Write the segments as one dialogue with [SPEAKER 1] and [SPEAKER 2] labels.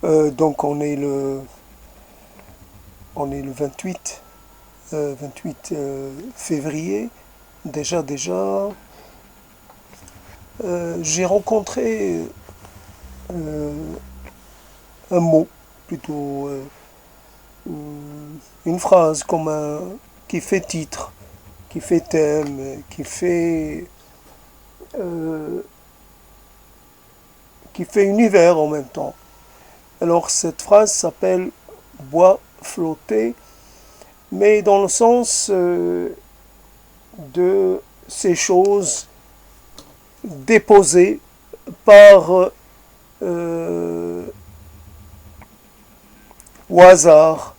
[SPEAKER 1] Donc on est le 28 février. Déjà, j'ai rencontré un mot, plutôt une phrase qui fait titre, qui fait thème, euh, qui fait univers en même temps. Alors cette phrase s'appelle bois flotté, mais dans le sens de ces choses déposées par au hasard,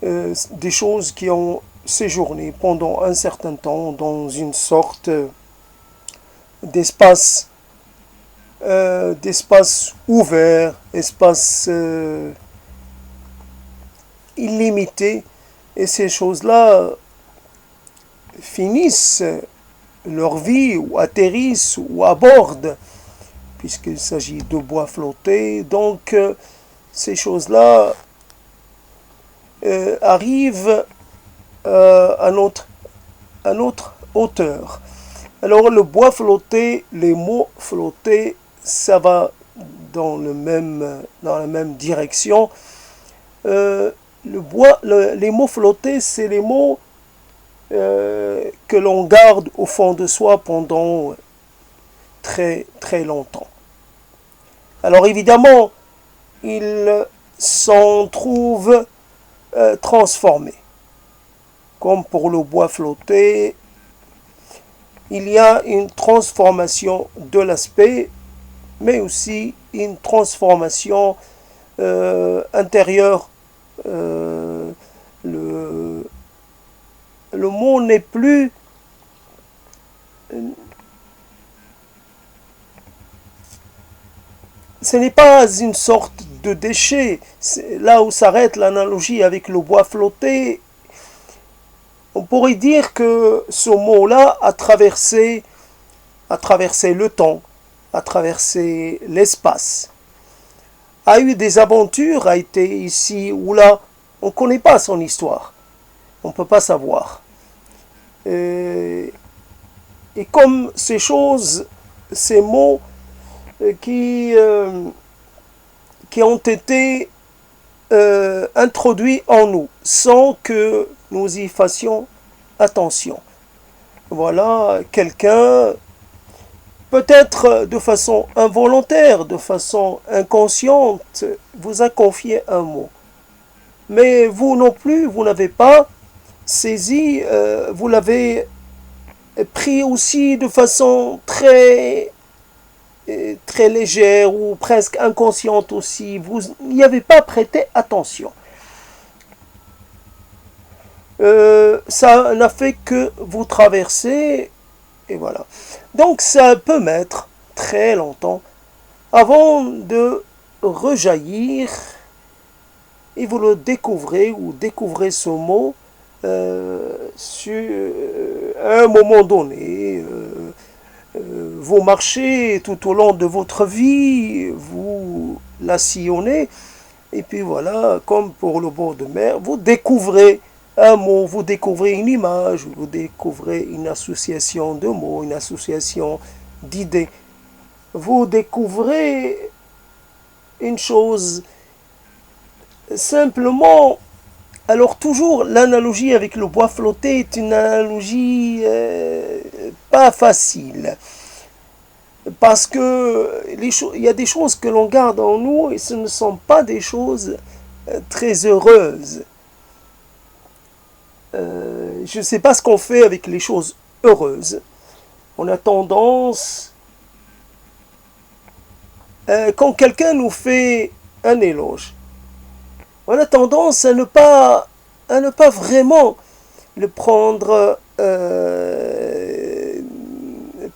[SPEAKER 1] des choses qui ont séjourné pendant un certain temps dans une sorte d'espace d'espace ouvert, espace illimité, et ces choses-là finissent leur vie ou atterrissent ou abordent, puisqu'il s'agit de bois flotté. Donc ces choses-là arrivent à notre hauteur. Alors le bois flotté, les mots flottés, ça va dans la même direction. Les mots flottés, c'est les mots que l'on garde au fond de soi pendant très très longtemps. Alors évidemment, ils s'en trouvent transformés. Comme pour le bois flotté, il y a une transformation de l'aspect, mais aussi une transformation intérieure. Le mot n'est plus ce n'est pas une sorte de déchet. Là où s'arrête l'analogie avec le bois flotté, on pourrait dire que ce mot-là a traversé le temps, a traversé l'espace, a eu des aventures, a été ici ou là. On ne connaît pas son histoire, on ne peut pas savoir. Et comme ces choses, ces mots qui ont été introduits en nous sans que nous y fassions attention. Voilà, quelqu'un, peut-être de façon involontaire, de façon inconsciente, vous a confié un mot. Mais vous non plus, vous n'avez pas saisi, vous l'avez pris aussi de façon très légère ou presque inconsciente aussi. Vous n'y avez pas prêté attention. Ça n'a fait que vous traverser, et voilà. Donc ça peut mettre très longtemps avant de rejaillir, et vous le découvrez ou découvrez ce mot sur un moment donné. Vous marchez tout au long de votre vie, vous la sillonnez, et puis voilà, comme pour le bord de mer, vous découvrez un mot, vous découvrez une image, vous découvrez une association de mots, une association d'idées. Vous découvrez une chose simplement. Alors toujours, l'analogie avec le bois flotté est une analogie pas facile. Parce que il y a des choses que l'on garde en nous et ce ne sont pas des choses très heureuses. Je ne sais pas ce qu'on fait avec les choses heureuses. On a tendance, quand quelqu'un nous fait un éloge, on a tendance à ne pas vraiment le prendre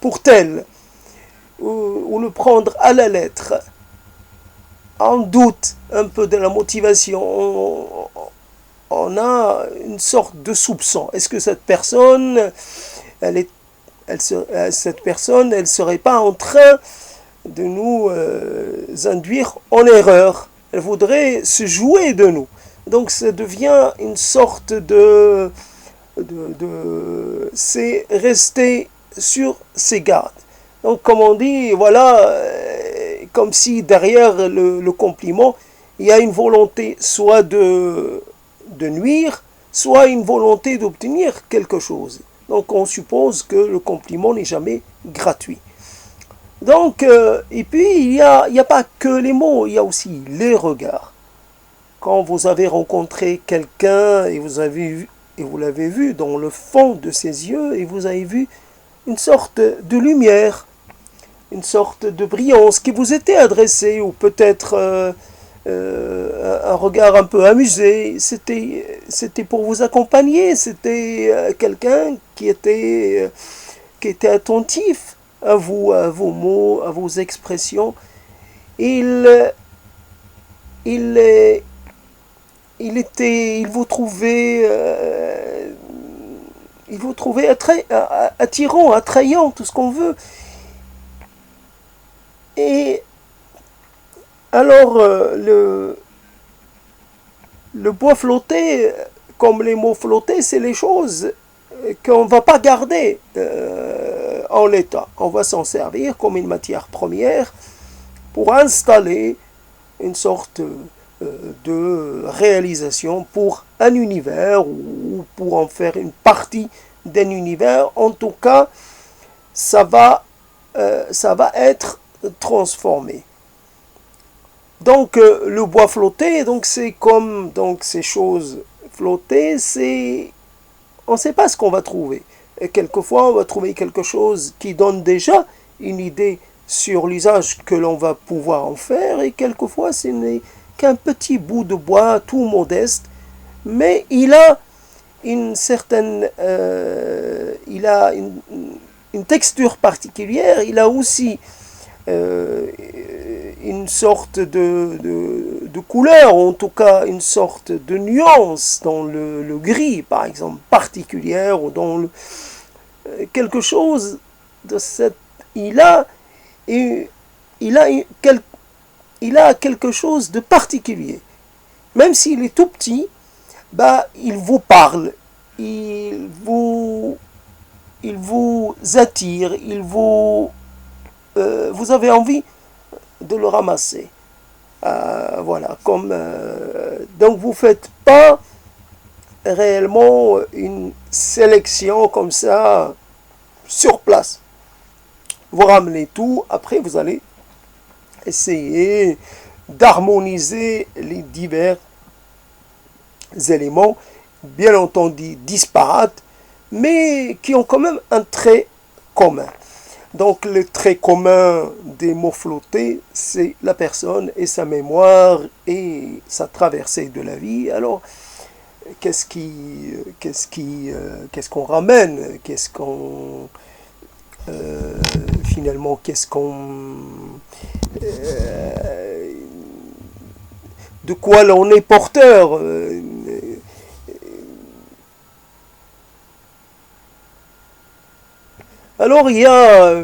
[SPEAKER 1] pour tel, ou le prendre à la lettre. On doute un peu de la motivation. On a une sorte de soupçon. Est-ce que cette personne, elle serait pas en train de nous induire en erreur? Elle voudrait se jouer de nous. Donc ça devient une sorte c'est rester sur ses gardes. Donc comme on dit, voilà, comme si derrière le compliment, il y a une volonté soit de nuire, soit une volonté d'obtenir quelque chose. Donc on suppose que le compliment n'est jamais gratuit. Donc, et puis il n'y a pas que les mots, il y a aussi les regards. Quand vous avez rencontré quelqu'un et vous l'avez vu dans le fond de ses yeux et vous avez vu une sorte de lumière, une sorte de brillance qui vous était adressée, ou peut-être un regard un peu amusé, c'était pour vous accompagner, c'était quelqu'un qui était attentif à vous, à vos mots, à vos expressions. Il, il, il vous trouvait attirant, attrayant, tout ce qu'on veut. Et alors, le bois flotté, comme les mots flottés, c'est les choses qu'on ne va pas garder en l'état. On va s'en servir comme une matière première pour installer une sorte de réalisation pour un univers ou pour en faire une partie d'un univers. En tout cas, ça va être transformé. Donc le bois flotté, donc c'est comme donc ces choses flottées, on ne sait pas ce qu'on va trouver. Et quelquefois, on va trouver quelque chose qui donne déjà une idée sur l'usage que l'on va pouvoir en faire, et quelquefois, ce n'est qu'un petit bout de bois tout modeste, mais il a une certaine, il a une texture particulière, il a aussi une sorte de couleur, ou en tout cas une sorte de nuance dans le gris, par exemple, particulière, ou dans quelque chose de cette... Il a quelque chose de particulier. Même s'il est tout petit, bah, il vous parle, il vous attire, vous avez envie de le ramasser. Voilà, donc vous ne faites pas réellement une sélection comme ça sur place. Vous ramenez tout, après vous allez essayer d'harmoniser les divers éléments, bien entendu disparates, mais qui ont quand même un trait commun. Donc le trait commun des mots flottés, c'est la personne et sa mémoire et sa traversée de la vie. Alors, qu'est-ce qu'on ramène, finalement, de quoi l'on est porteur. Alors il y a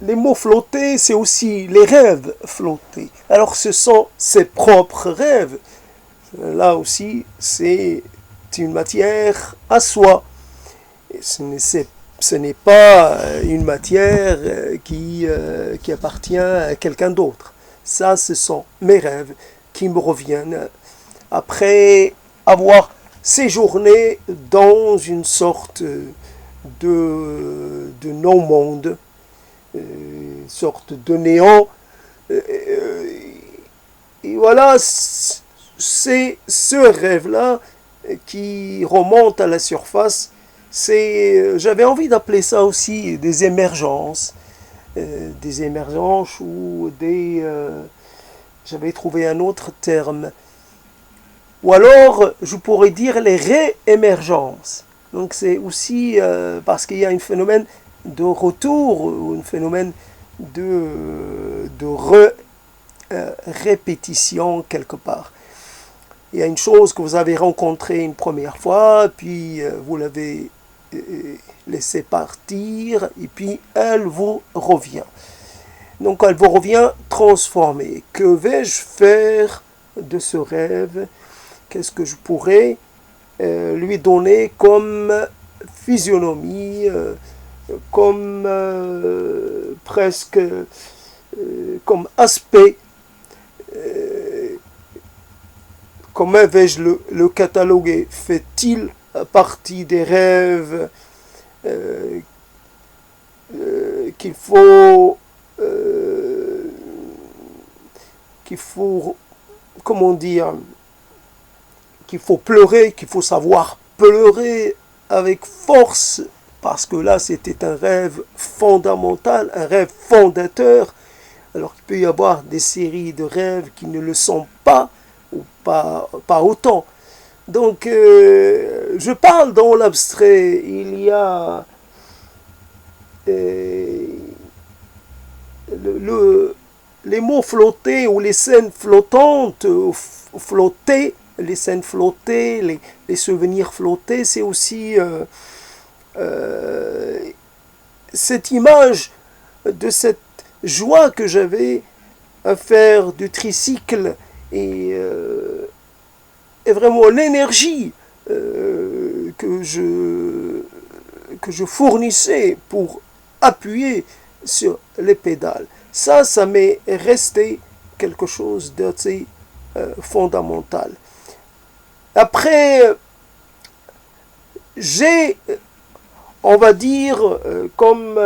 [SPEAKER 1] les mots flottés, c'est aussi les rêves flottés. Alors ce sont ses propres rêves. Là aussi, c'est une matière à soi. Et ce n'est pas une matière qui appartient à quelqu'un d'autre. Ça, ce sont mes rêves qui me reviennent après avoir séjourné dans une sorte de non-monde, une sorte de néant. Et voilà, c'est ce rêve-là qui remonte à la surface. J'avais envie d'appeler ça aussi des émergences ou j'avais trouvé un autre terme. Ou alors, je pourrais dire les réémergences. Donc c'est aussi parce qu'il y a un phénomène de retour, ou un phénomène de répétition quelque part. Il y a une chose que vous avez rencontrée une première fois, puis vous l'avez laissée partir, et puis elle vous revient. Donc elle vous revient transformée. Que vais-je faire de ce rêve? Qu'est-ce que je pourrais lui donner comme physionomie, comme presque comme aspect? Comment vais-je le cataloguer? Fait-il partie des rêves qu'il faut, comment dire, qu'il faut pleurer, qu'il faut savoir pleurer avec force, parce que là c'était un rêve fondamental, un rêve fondateur, alors qu'il peut y avoir des séries de rêves qui ne le sont pas, ou pas autant. Donc je parle dans l'abstrait, il y a les mots flottés ou les scènes flottantes, flotter, les scènes flottées, les souvenirs flottés, c'est aussi cette image de cette joie que j'avais à faire du tricycle et vraiment l'énergie que je fournissais pour appuyer sur les pédales. Ça m'est resté quelque chose d'assez fondamental. Après, j'ai, on va dire, comme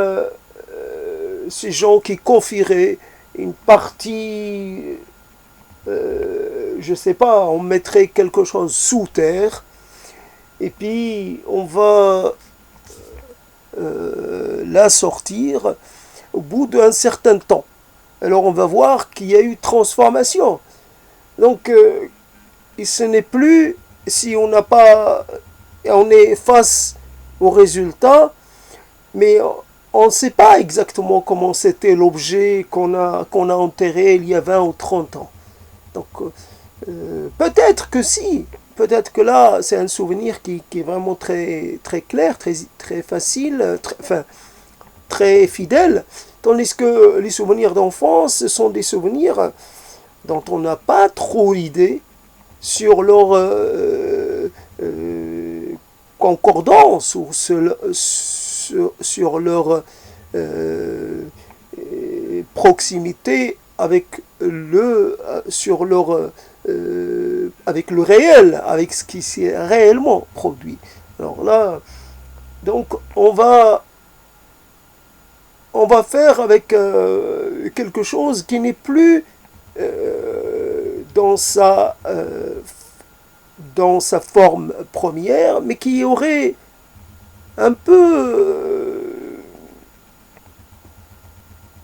[SPEAKER 1] ces gens qui confieraient une partie, je sais pas, on mettrait quelque chose sous terre, et puis on va la sortir au bout d'un certain temps. Alors on va voir qu'il y a eu transformation. Donc ce n'est plus, si on n'a pas, on est face au résultat, mais on ne sait pas exactement comment c'était l'objet qu'on a enterré il y a 20 ou 30 ans. Donc peut-être que si, peut-être que là c'est un souvenir qui est vraiment très, très clair, très facile, très fidèle, tandis que les souvenirs d'enfance, ce sont des souvenirs dont on n'a pas trop idée sur leur concordance ou sur leur proximité avec avec le réel, avec ce qui s'est réellement produit. Alors là, donc on va faire avec quelque chose qui n'est plus dans sa forme première, mais qui aurait un peu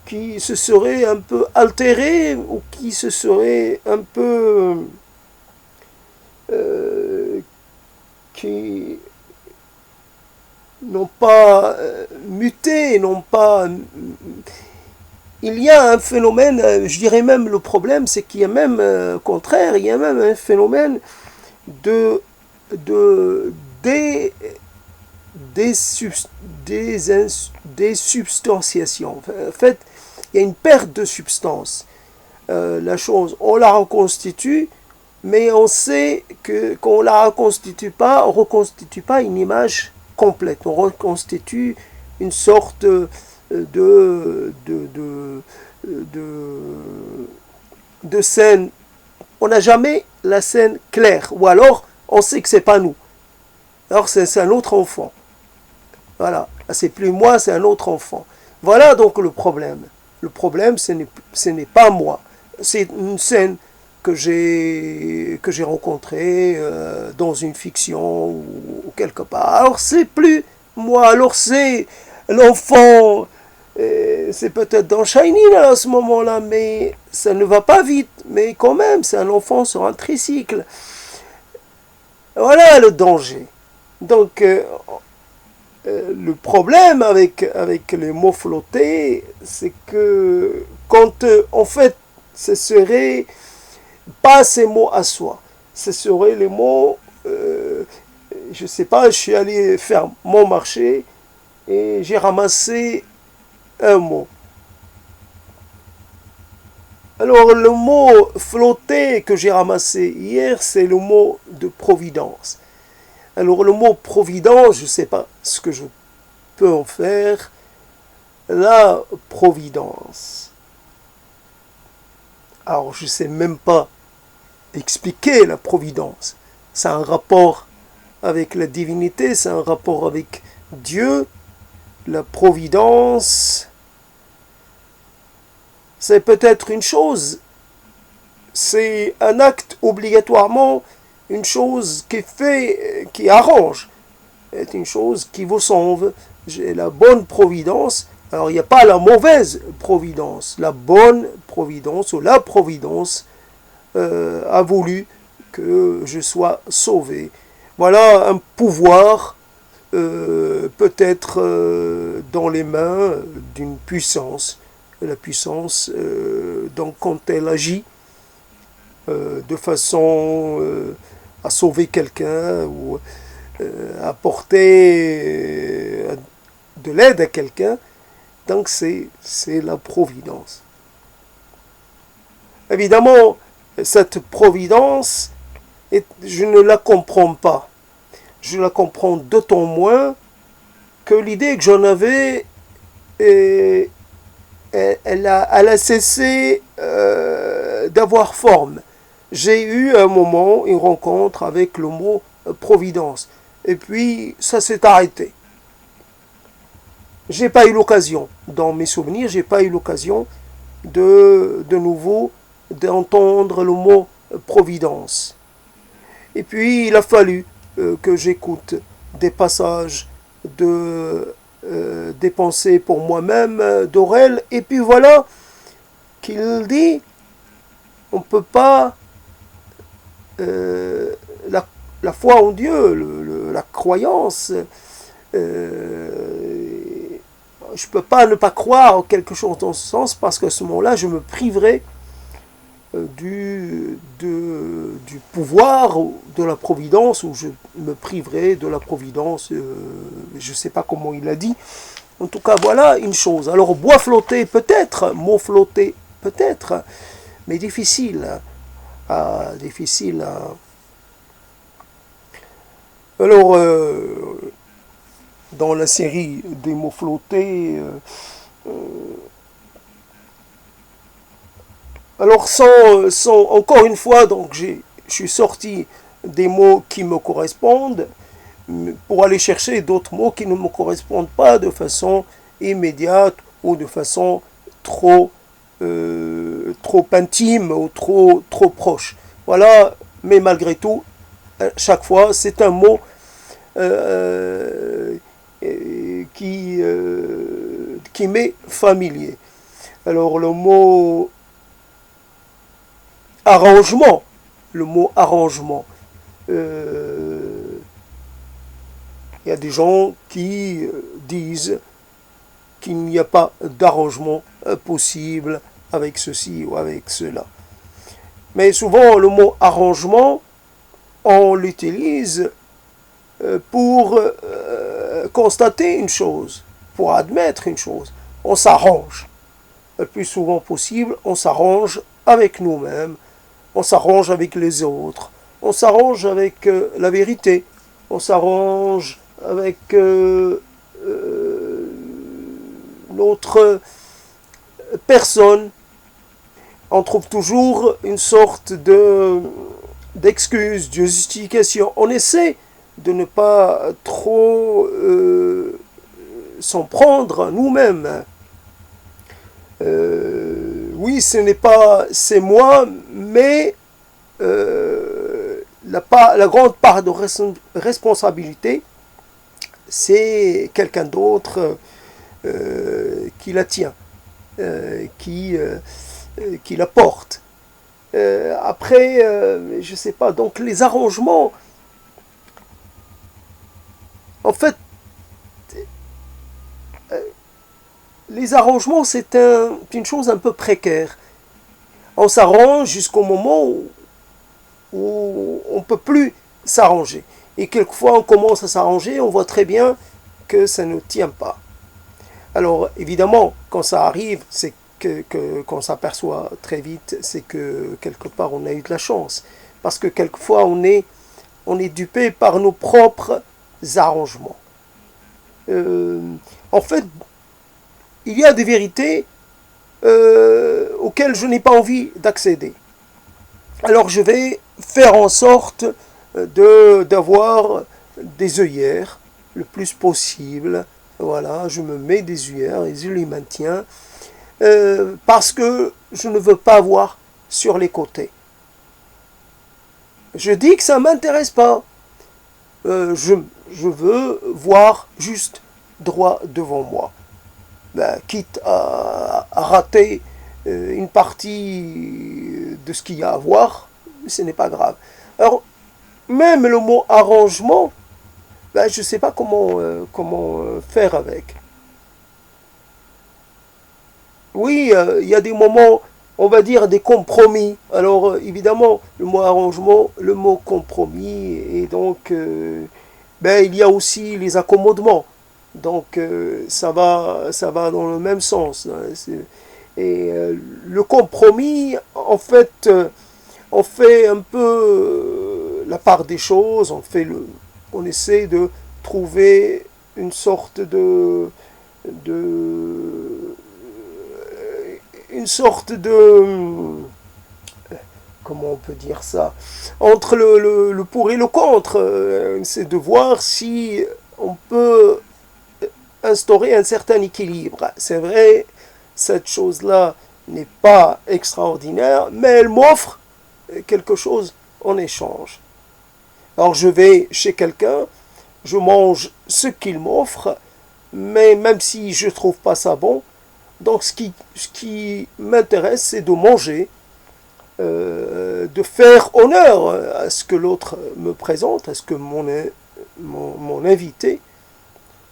[SPEAKER 1] qui se serait un peu altéré ou qui se serait un peu qui n'ont pas muté, n'ont pas... Il y a un phénomène, je dirais même le problème, c'est qu'il y a même, au contraire, il y a même un phénomène de désubstantiation. En fait, il y a une perte de substance. La chose, on la reconstitue, mais on sait que qu'on la reconstitue pas, on reconstitue pas une image complète. On reconstitue une sorte de scène. On n'a jamais la scène claire, ou alors on sait que c'est pas nous. Alors c'est un autre enfant. Voilà, c'est plus moi, c'est un autre enfant. Voilà donc le problème. Le problème, ce n'est pas moi. C'est une scène que j'ai rencontrée dans une fiction ou quelque part. Alors c'est plus moi. Alors c'est l'enfant. C'est peut-être dans Shining à ce moment-là, mais ça ne va pas vite. Mais quand même, c'est un enfant sur un tricycle. Voilà le danger. Donc le problème avec les mots flottés, c'est que quand en fait ce serait pas ces mots à soi, ce seraient les mots, je sais pas, je suis allé faire mon marché et j'ai ramassé un mot. Alors le mot flotter que j'ai ramassé hier, c'est le mot de providence. Alors le mot providence, je ne sais pas ce que je peux en faire. La providence. Alors je ne sais même pas expliquer la providence. C'est un rapport avec la divinité, c'est un rapport avec Dieu. La providence, c'est peut-être une chose, c'est un acte obligatoirement, une chose qui fait, qui arrange, c'est une chose qui vous sauve. J'ai la bonne providence. Alors il n'y a pas la mauvaise providence, la bonne providence ou la providence a voulu que je sois sauvé. Voilà un pouvoir peut-être dans les mains d'une puissance. La puissance, donc quand elle agit de façon à sauver quelqu'un ou apporter de l'aide à quelqu'un, donc c'est la providence. Évidemment, cette providence, je ne la comprends pas. Je la comprends d'autant moins que l'idée que j'en avais, elle a cessé d'avoir forme. J'ai eu à un moment une rencontre avec le mot providence. Et puis, ça s'est arrêté. J'ai pas eu l'occasion, dans mes souvenirs, j'ai pas eu l'occasion de nouveau d'entendre le mot providence. Et puis il a fallu que j'écoute des passages des pensées pour moi-même d'Aurel, et puis voilà qu'il dit on ne peut pas la foi en Dieu, la croyance, je ne peux pas ne pas croire en quelque chose dans ce sens, parce qu'à ce moment-là je me priverai du pouvoir de la providence, ou je me priverai de la providence, je ne sais pas comment il a dit. En tout cas, voilà une chose. Alors, bois flotter peut-être, mot flotter peut-être, mais difficile. Difficile. Alors, dans la série des mots flottés, alors encore une fois, donc je suis sorti des mots qui me correspondent pour aller chercher d'autres mots qui ne me correspondent pas de façon immédiate ou de façon trop intime ou trop proche. Voilà, mais malgré tout, chaque fois, c'est un mot qui m'est familier. Alors le mot arrangement, il y a des gens qui disent qu'il n'y a pas d'arrangement possible avec ceci ou avec cela. Mais souvent, le mot arrangement, on l'utilise pour constater une chose, pour admettre une chose. On s'arrange. Le plus souvent possible, on s'arrange avec nous-mêmes, on s'arrange avec les autres, on s'arrange avec la vérité, on s'arrange avec l'autre personne. On trouve toujours une sorte d'excuse, de justification. On essaie de ne pas trop s'en prendre à nous-mêmes. Oui, ce n'est pas, c'est moi, mais la grande part de responsabilité, c'est quelqu'un d'autre qui la tient, qui la porte. Après, je ne sais pas, donc les arrangements, en fait, les arrangements, c'est une chose un peu précaire. On s'arrange jusqu'au moment où on ne peut plus s'arranger. Et quelquefois, on commence à s'arranger, on voit très bien que ça ne tient pas. Alors, évidemment, quand ça arrive, c'est qu'on s'aperçoit très vite, c'est que quelque part on a eu de la chance. Parce que quelquefois on est dupé par nos propres arrangements. En fait, il y a des vérités auxquelles je n'ai pas envie d'accéder. Alors je vais faire en sorte d'avoir des œillères le plus possible. Voilà, je me mets des œillères et je les maintiens parce que je ne veux pas voir sur les côtés. Je dis que ça ne m'intéresse pas. Je veux voir juste droit devant moi. Ben, quitte à rater une partie de ce qu'il y a à voir, ce n'est pas grave. Alors, même le mot arrangement, ben, je ne sais pas comment faire avec. Oui, il y a des moments, on va dire des compromis. Alors, évidemment, le mot arrangement, le mot compromis, et donc, ben, il y a aussi les accommodements. Donc, ça va dans le même sens. Hein. Et le compromis, en fait, on fait un peu la part des choses, on essaie de trouver une sorte de comment on peut dire ça, entre le pour et le contre, c'est de voir si on peut instaurer un certain équilibre. C'est vrai, cette chose-là n'est pas extraordinaire, mais elle m'offre quelque chose en échange. Alors je vais chez quelqu'un, je mange ce qu'il m'offre, mais même si je ne trouve pas ça bon, donc ce qui m'intéresse, c'est de manger, de faire honneur à ce que l'autre me présente, à ce que mon invité,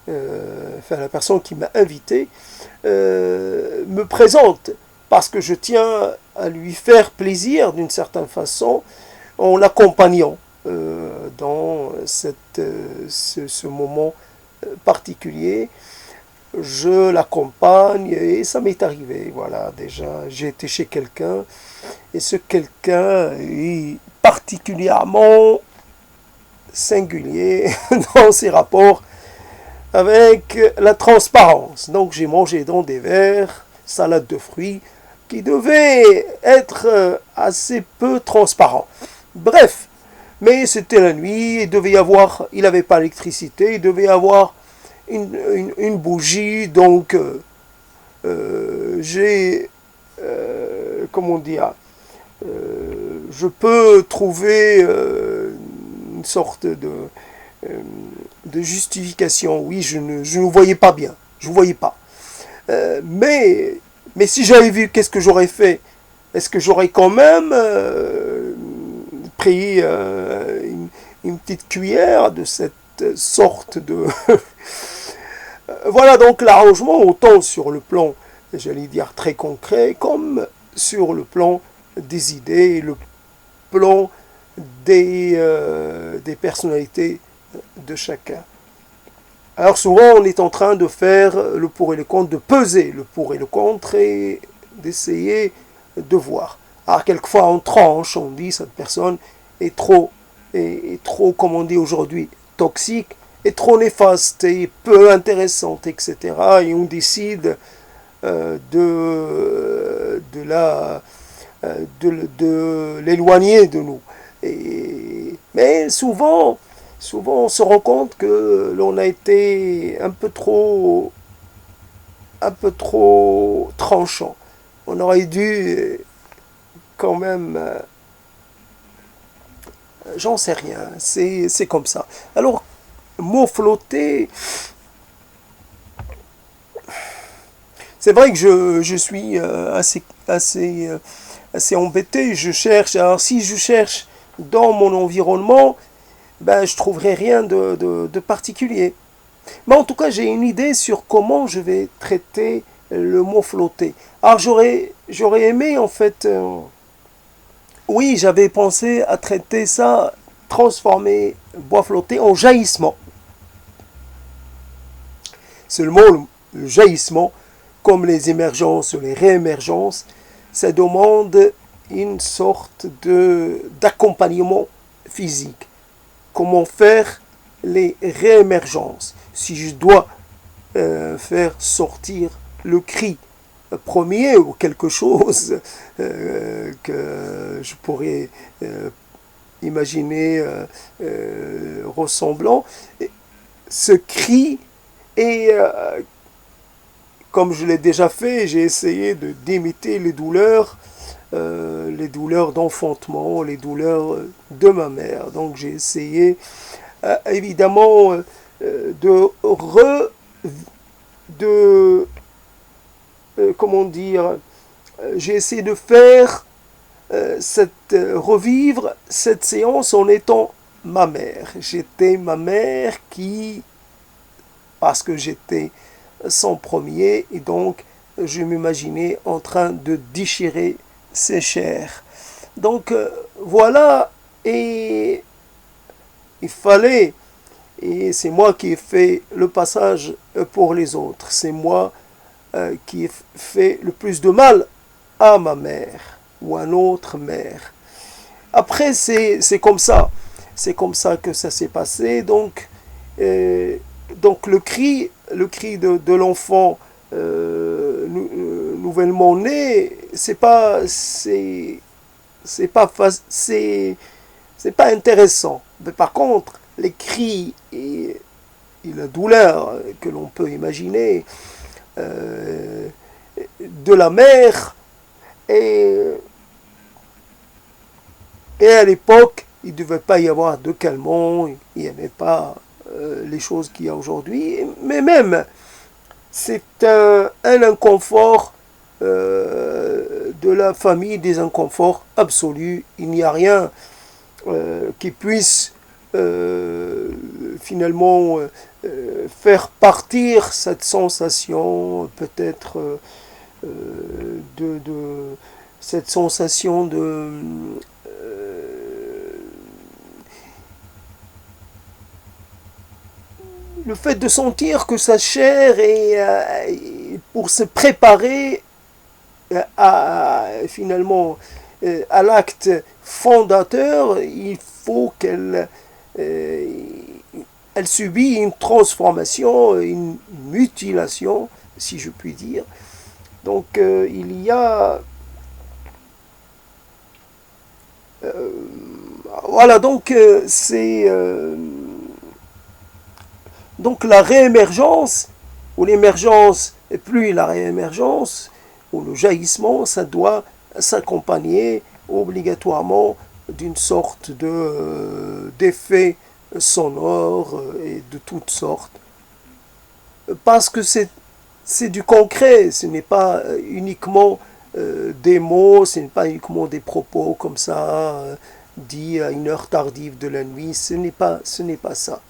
[SPEAKER 1] enfin la personne qui m'a invité, me présente, parce que je tiens à lui faire plaisir d'une certaine façon en l'accompagnant dans ce moment particulier. Je l'accompagne et ça m'est arrivé. Voilà, déjà, j'ai été chez quelqu'un et ce quelqu'un est particulièrement singulier dans ses rapports avec la transparence. Donc j'ai mangé dans des verres, salade de fruits, qui devaient être assez peu transparents. Bref, mais c'était la nuit, il n'avait pas d'électricité, il devait y avoir une bougie, donc j'ai, comment dire, je peux trouver une sorte de justification. Oui, je ne voyais pas bien, je ne voyais pas. Mais si j'avais vu, qu'est-ce que j'aurais fait? Est-ce que j'aurais quand même pris une petite cuillère de cette sorte de... Voilà donc l'arrangement, autant sur le plan, j'allais dire, très concret, comme sur le plan des idées, le plan des personnalités de chacun. Alors souvent, on est en train de faire le pour et le contre, de peser le pour et le contre et d'essayer de voir. Alors quelquefois, on tranche, on dit cette personne est trop, comme on dit aujourd'hui, toxique, est trop néfaste et peu intéressante, etc. Et on décide de l'éloigner de nous. Mais souvent, on se rend compte que l'on a été un peu trop tranchant. On aurait dû quand même, j'en sais rien, c'est comme ça. Alors, mot flotté, c'est vrai que je suis assez embêté. Je cherche, alors si je cherche dans mon environnement, ben, je trouverai rien de particulier. Mais en tout cas, j'ai une idée sur comment je vais traiter le mot flotté. Alors j'aurais aimé en fait, oui, j'avais pensé à traiter ça, transformer bois flotté en jaillissement. Seulement le jaillissement comme les émergences ou les réémergences, ça demande une sorte d'accompagnement physique. Comment faire les réémergences? Si je dois faire sortir le cri premier ou quelque chose que je pourrais imaginer ressemblant, ce cri est, comme je l'ai déjà fait, j'ai essayé d'imiter les douleurs d'enfantement, les douleurs de ma mère. Donc j'ai essayé évidemment de comment dire, j'ai essayé de faire revivre cette séance en étant ma mère. J'étais ma mère parce que j'étais son premier, et donc je m'imaginais en train de déchirer ses chairs. Donc voilà, et il fallait, et c'est moi qui ai fait le passage pour les autres, c'est moi qui ai fait le plus de mal à ma mère ou à notre mère. Après, c'est comme ça. C'est comme ça que ça s'est passé. Donc le cri de l'enfant nouvellement né, c'est pas intéressant. Mais par contre, les cris et la douleur que l'on peut imaginer de la mère, et à l'époque, il ne devait pas y avoir de calmant, il n'y avait pas les choses qu'il y a aujourd'hui, mais même, c'est un inconfort de la famille, des inconforts absolus. Il n'y a rien qui puisse finalement faire partir cette sensation, peut-être cette sensation le fait de sentir que sa chair est pour se préparer finalement à l'acte fondateur, il faut qu'elle subit une transformation, une mutilation, si je puis dire. Donc il y a voilà, donc c'est donc la réémergence ou l'émergence et puis la réémergence ou le jaillissement, ça doit s'accompagner obligatoirement d'une sorte d'effet sonore et de toutes sortes, parce que c'est du concret, ce n'est pas uniquement des mots, ce n'est pas uniquement des propos comme ça dits à une heure tardive de la nuit, ce n'est pas ça.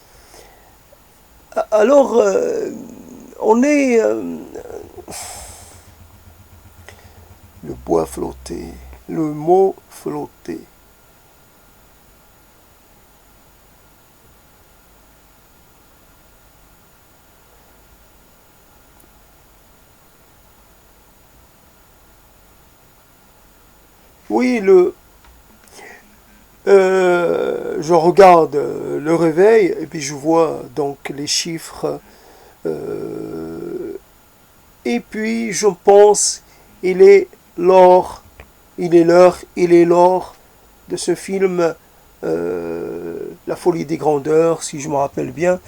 [SPEAKER 1] Alors on est le bois flotté, le mot flotté. Oui, je regarde le réveil et puis je vois donc les chiffres et puis je pense il est l'heure, de ce film La folie des grandeurs, si je me rappelle bien.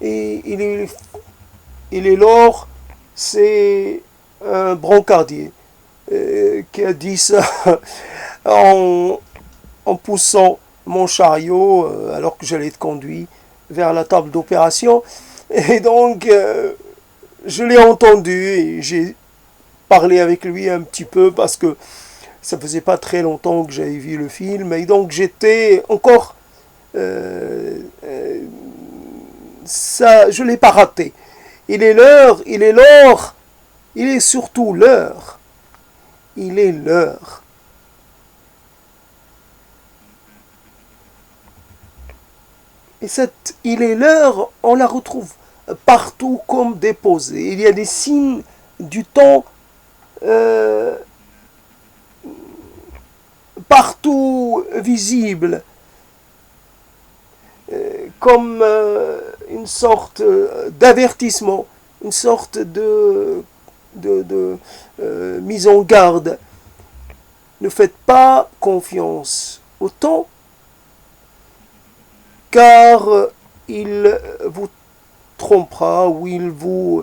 [SPEAKER 1] Et il est l'heure, c'est un brancardier qui a dit ça en poussant mon chariot alors que j'allais être conduit vers la table d'opération. Et donc, je l'ai entendu et j'ai parlé avec lui un petit peu parce que ça faisait pas très longtemps que j'avais vu le film. Et donc, j'étais encore... ça, je ne l'ai pas raté. Il est l'heure, il est surtout l'heure. Il est l'heure. Et cette il est l'heure, on la retrouve partout comme déposée. Il y a des signes du temps partout visible, comme une sorte d'avertissement, une sorte de mise en garde. Ne faites pas confiance au temps, car il vous trompera ou il vous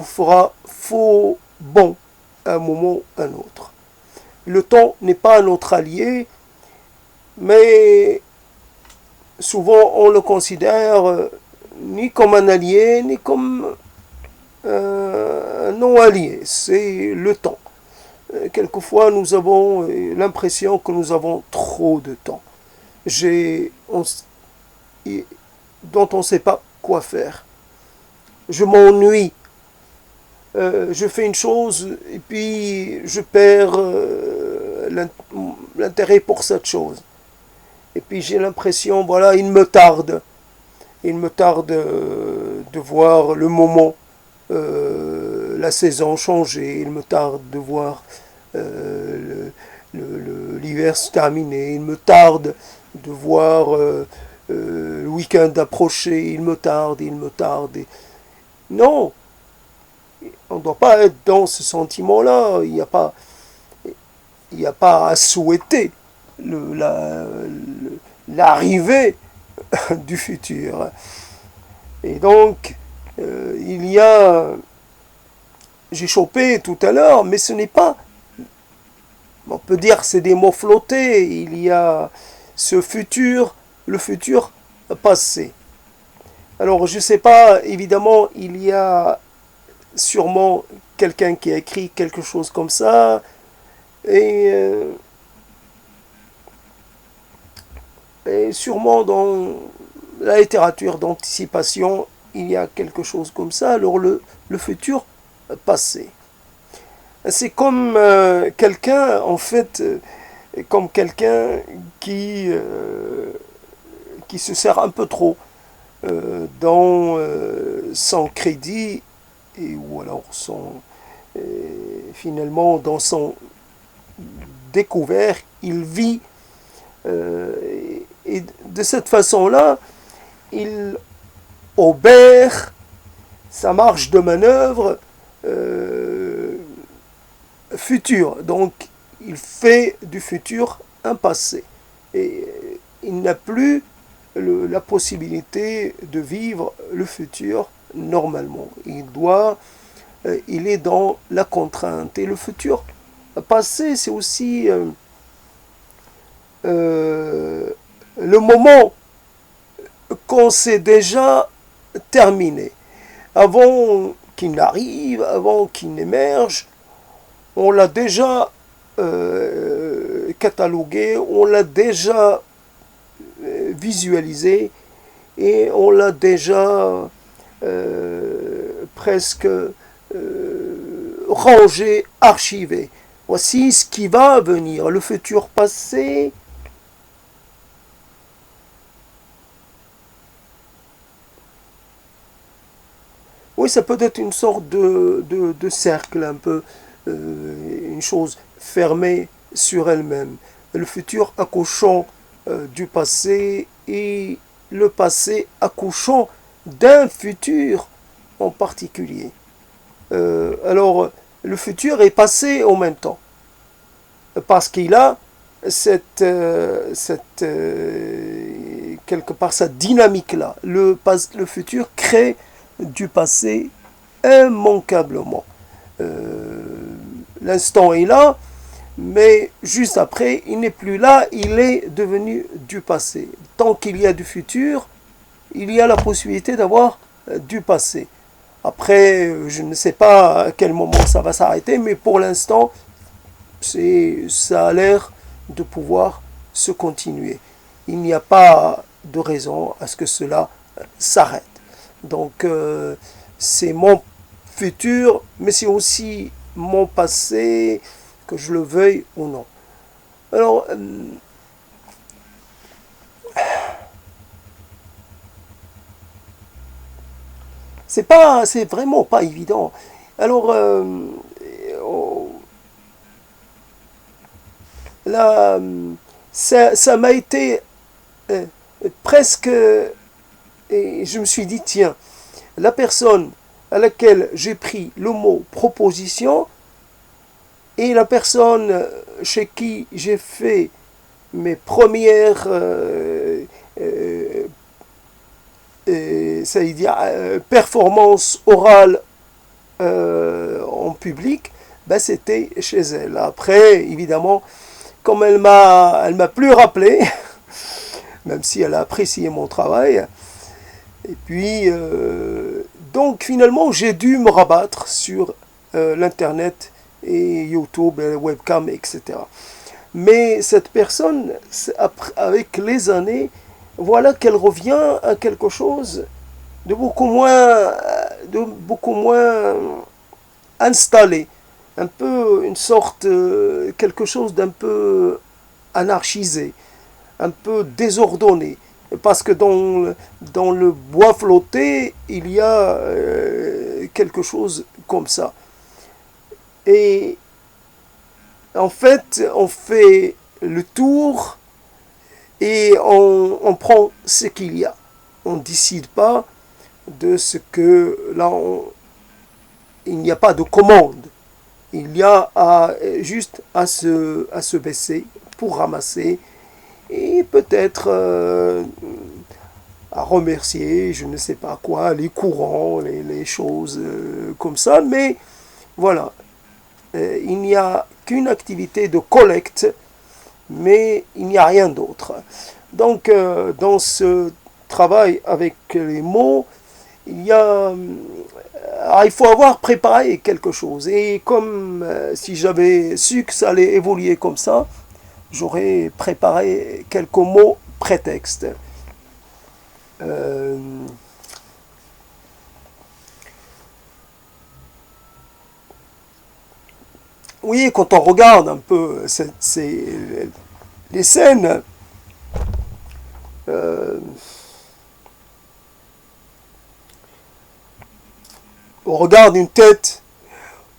[SPEAKER 1] fera faux bon à un moment ou à un autre. Le temps n'est pas notre allié, mais souvent on le considère ni comme un allié, ni comme un non-allié. C'est le temps. Quelquefois, nous avons l'impression que nous avons trop de temps, dont on ne sait pas quoi faire. Je m'ennuie. Je fais une chose et puis je perds l'intérêt pour cette chose. Et puis j'ai l'impression, voilà, il me tarde. Il me tarde de voir le moment, la saison changer. Il me tarde de voir l'hiver se terminer. Il me tarde de voir le week-end approcher. Il me tarde, il me tarde. Non, on ne doit pas être dans ce sentiment-là. Il n'y a pas à souhaiter l'arrivée du futur. Et donc, il y a, j'ai chopé tout à l'heure, mais ce n'est pas, on peut dire que c'est des mots flottés, il y a ce futur, le futur passé. Alors, je ne sais pas, évidemment, il y a sûrement quelqu'un qui a écrit quelque chose comme ça, et sûrement dans la littérature d'anticipation, il y a quelque chose comme ça, alors le futur passé. C'est comme quelqu'un, en fait, comme quelqu'un qui se sert un peu trop dans son crédit, ou alors finalement dans son découvert, il vit, et de cette façon-là, il obère sa marge de manœuvre future. Donc, il fait du futur un passé. Et il n'a plus la possibilité de vivre le futur normalement. Il est dans la contrainte. Et le futur passé, c'est aussi le moment qu'on sait déjà terminé. Avant qu'il n'arrive, avant qu'il n'émerge, on l'a déjà catalogué, on l'a déjà visualisé et on l'a déjà presque rangé, archivé. Voici ce qui va venir, le futur passé. Oui, ça peut être une sorte de cercle, un peu, une chose fermée sur elle-même. Le futur accouchant du passé et le passé accouchant d'un futur en particulier. Alors, le futur est passé en même temps, parce qu'il a quelque part cette dynamique-là. Le futur crée du passé immanquablement. L'instant est là, mais juste après, il n'est plus là, il est devenu du passé. Tant qu'il y a du futur, il y a la possibilité d'avoir du passé. Après, je ne sais pas à quel moment ça va s'arrêter, mais pour l'instant, ça a l'air de pouvoir se continuer. Il n'y a pas de raison à ce que cela s'arrête. Donc, c'est mon futur, mais c'est aussi mon passé, que je le veuille ou non. Alors, c'est vraiment pas évident. Alors, là, ça m'a été euh, presque, et je me suis dit, tiens, la personne à laquelle j'ai pris le mot proposition et la personne chez qui j'ai fait mes premières ça veut dire, performances orales en public, ben, c'était chez elle. Après, évidemment, comme elle m'a plus rappelé, même si elle a apprécié mon travail, et puis, donc finalement, j'ai dû me rabattre sur l'Internet et YouTube, et webcam, etc. Mais cette personne, avec les années, voilà qu'elle revient à quelque chose de beaucoup moins installé, un peu une sorte, quelque chose d'un peu anarchisé, un peu désordonné. Parce que dans le bois flotté, il y a quelque chose comme ça. Et en fait, on fait le tour et on prend ce qu'il y a. On ne décide pas de ce que là, il n'y a pas de commande. Il y a juste à se baisser pour ramasser et peut-être à remercier, je ne sais pas quoi, les courants, les choses comme ça. Mais voilà, il n'y a qu'une activité de collecte, mais il n'y a rien d'autre. Donc, dans ce travail avec les mots, il faut avoir préparé quelque chose. Et comme si j'avais su que ça allait évoluer comme ça, j'aurais préparé quelques mots prétextes. Euh, oui, quand on regarde un peu les scènes, euh, on regarde une tête,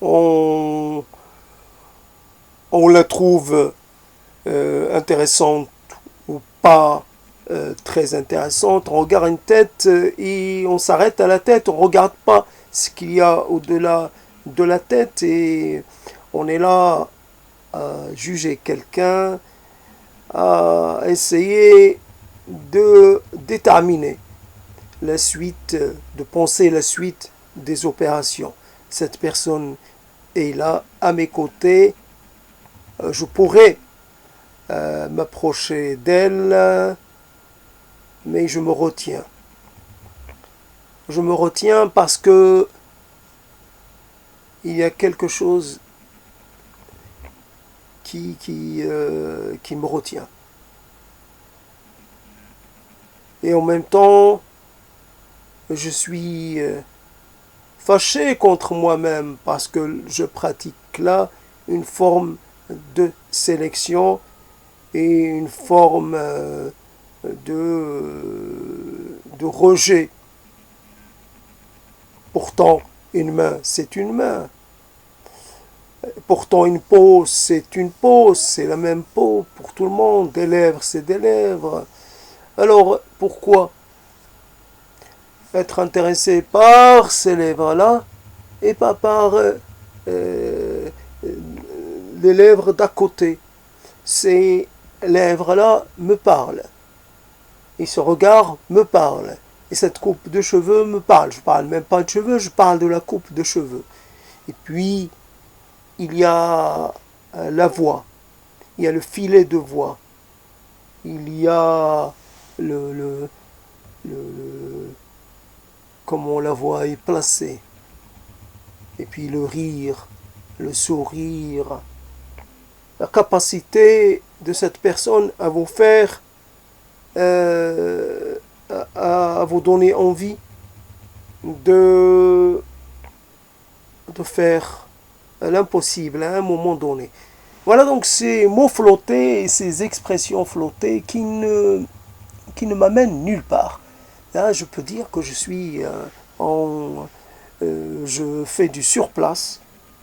[SPEAKER 1] on, on la trouve intéressante ou pas très intéressante. On regarde une tête et on s'arrête à la tête, on ne regarde pas ce qu'il y a au-delà de la tête et on est là à juger quelqu'un, à essayer de déterminer la suite, de penser la suite des opérations. Cette personne est là à mes côtés, je pourrais m'approcher d'elle, mais je me retiens. Je me retiens parce que il y a quelque chose qui me retient. Et en même temps, je suis fâché contre moi-même parce que je pratique là une forme de sélection et une forme de rejet. Pourtant, une main, c'est une main. Pourtant, une peau, c'est une peau, c'est la même peau pour tout le monde. Des lèvres, c'est des lèvres. Alors, pourquoi être intéressé par ces lèvres-là et pas par les lèvres d'à côté? Ces lèvres-là me parlent. Et ce regard me parle. Et cette coupe de cheveux me parle. Je ne parle même pas de cheveux, je parle de la coupe de cheveux. Et puis, il y a la voix. Il y a le filet de voix. Il y a comment la voix est placée. Et puis le rire, le sourire. La capacité de cette personne à vous faire, à vous donner envie de faire l'impossible à un moment donné. Voilà donc ces mots flottés et ces expressions flottées qui ne m'amènent nulle part. Là, je peux dire que je suis je fais du surplace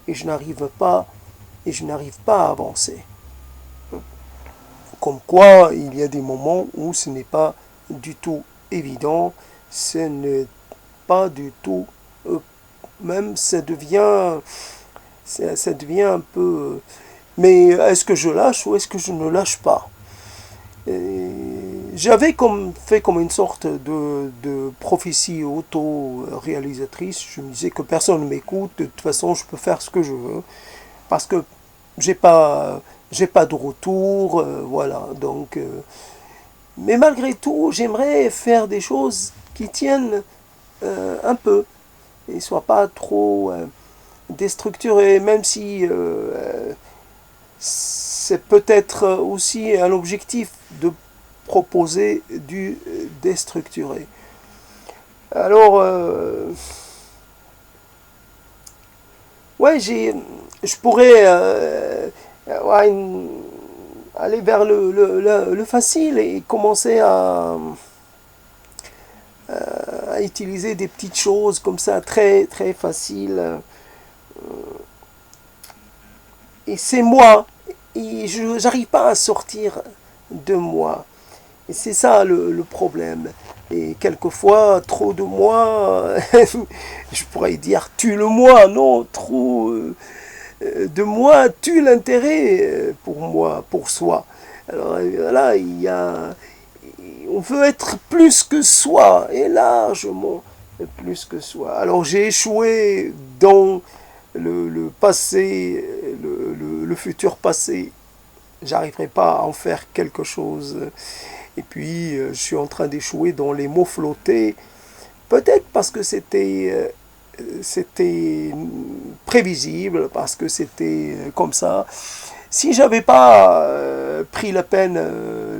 [SPEAKER 1] et je n'arrive pas à avancer. Comme quoi, il y a des moments où ce n'est pas du tout évident, ce n'est pas du tout, même ça devient un peu... Mais est-ce que je lâche ou est-ce que je ne lâche pas? J'avais fait comme une sorte de prophétie auto-réalisatrice. Je me disais que personne ne m'écoute, de toute façon je peux faire ce que je veux, parce que j'ai pas, j'ai pas de retour, voilà. Donc, mais malgré tout, j'aimerais faire des choses qui tiennent un peu, et ne soient pas trop déstructurées, même si c'est peut-être aussi un objectif de proposer du déstructuré. Alors, ouais, je pourrais ouais, aller vers le facile et commencer à utiliser des petites choses comme ça, très très faciles. Et c'est moi. Et je n'arrive pas à sortir de moi. Et c'est ça le problème. Et quelquefois, trop de moi, je pourrais dire tue le moi, non, trop de moi tue l'intérêt pour moi, pour soi. Alors là, on veut être plus que soi, et largement plus que soi. Alors j'ai échoué dans le passé, le futur passé. J'arriverai pas à en faire quelque chose. Et puis, je suis en train d'échouer dans les mots flottés. Peut-être parce que c'était prévisible, parce que c'était comme ça. Si j'avais pas pris la peine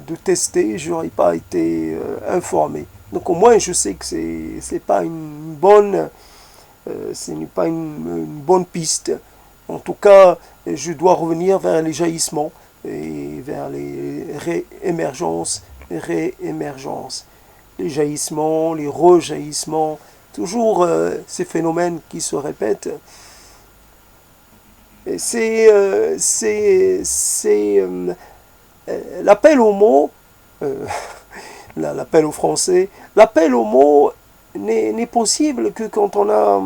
[SPEAKER 1] de tester, j'aurais pas été informé. Donc au moins, je sais que c'est pas une bonne, ce n'est pas une bonne piste. En tout cas, je dois revenir vers les jaillissements et vers les réémergences, les jaillissements, les rejaillissements, toujours ces phénomènes qui se répètent. L'appel au mot, l'appel au français, l'appel au mot n'est possible que quand on a,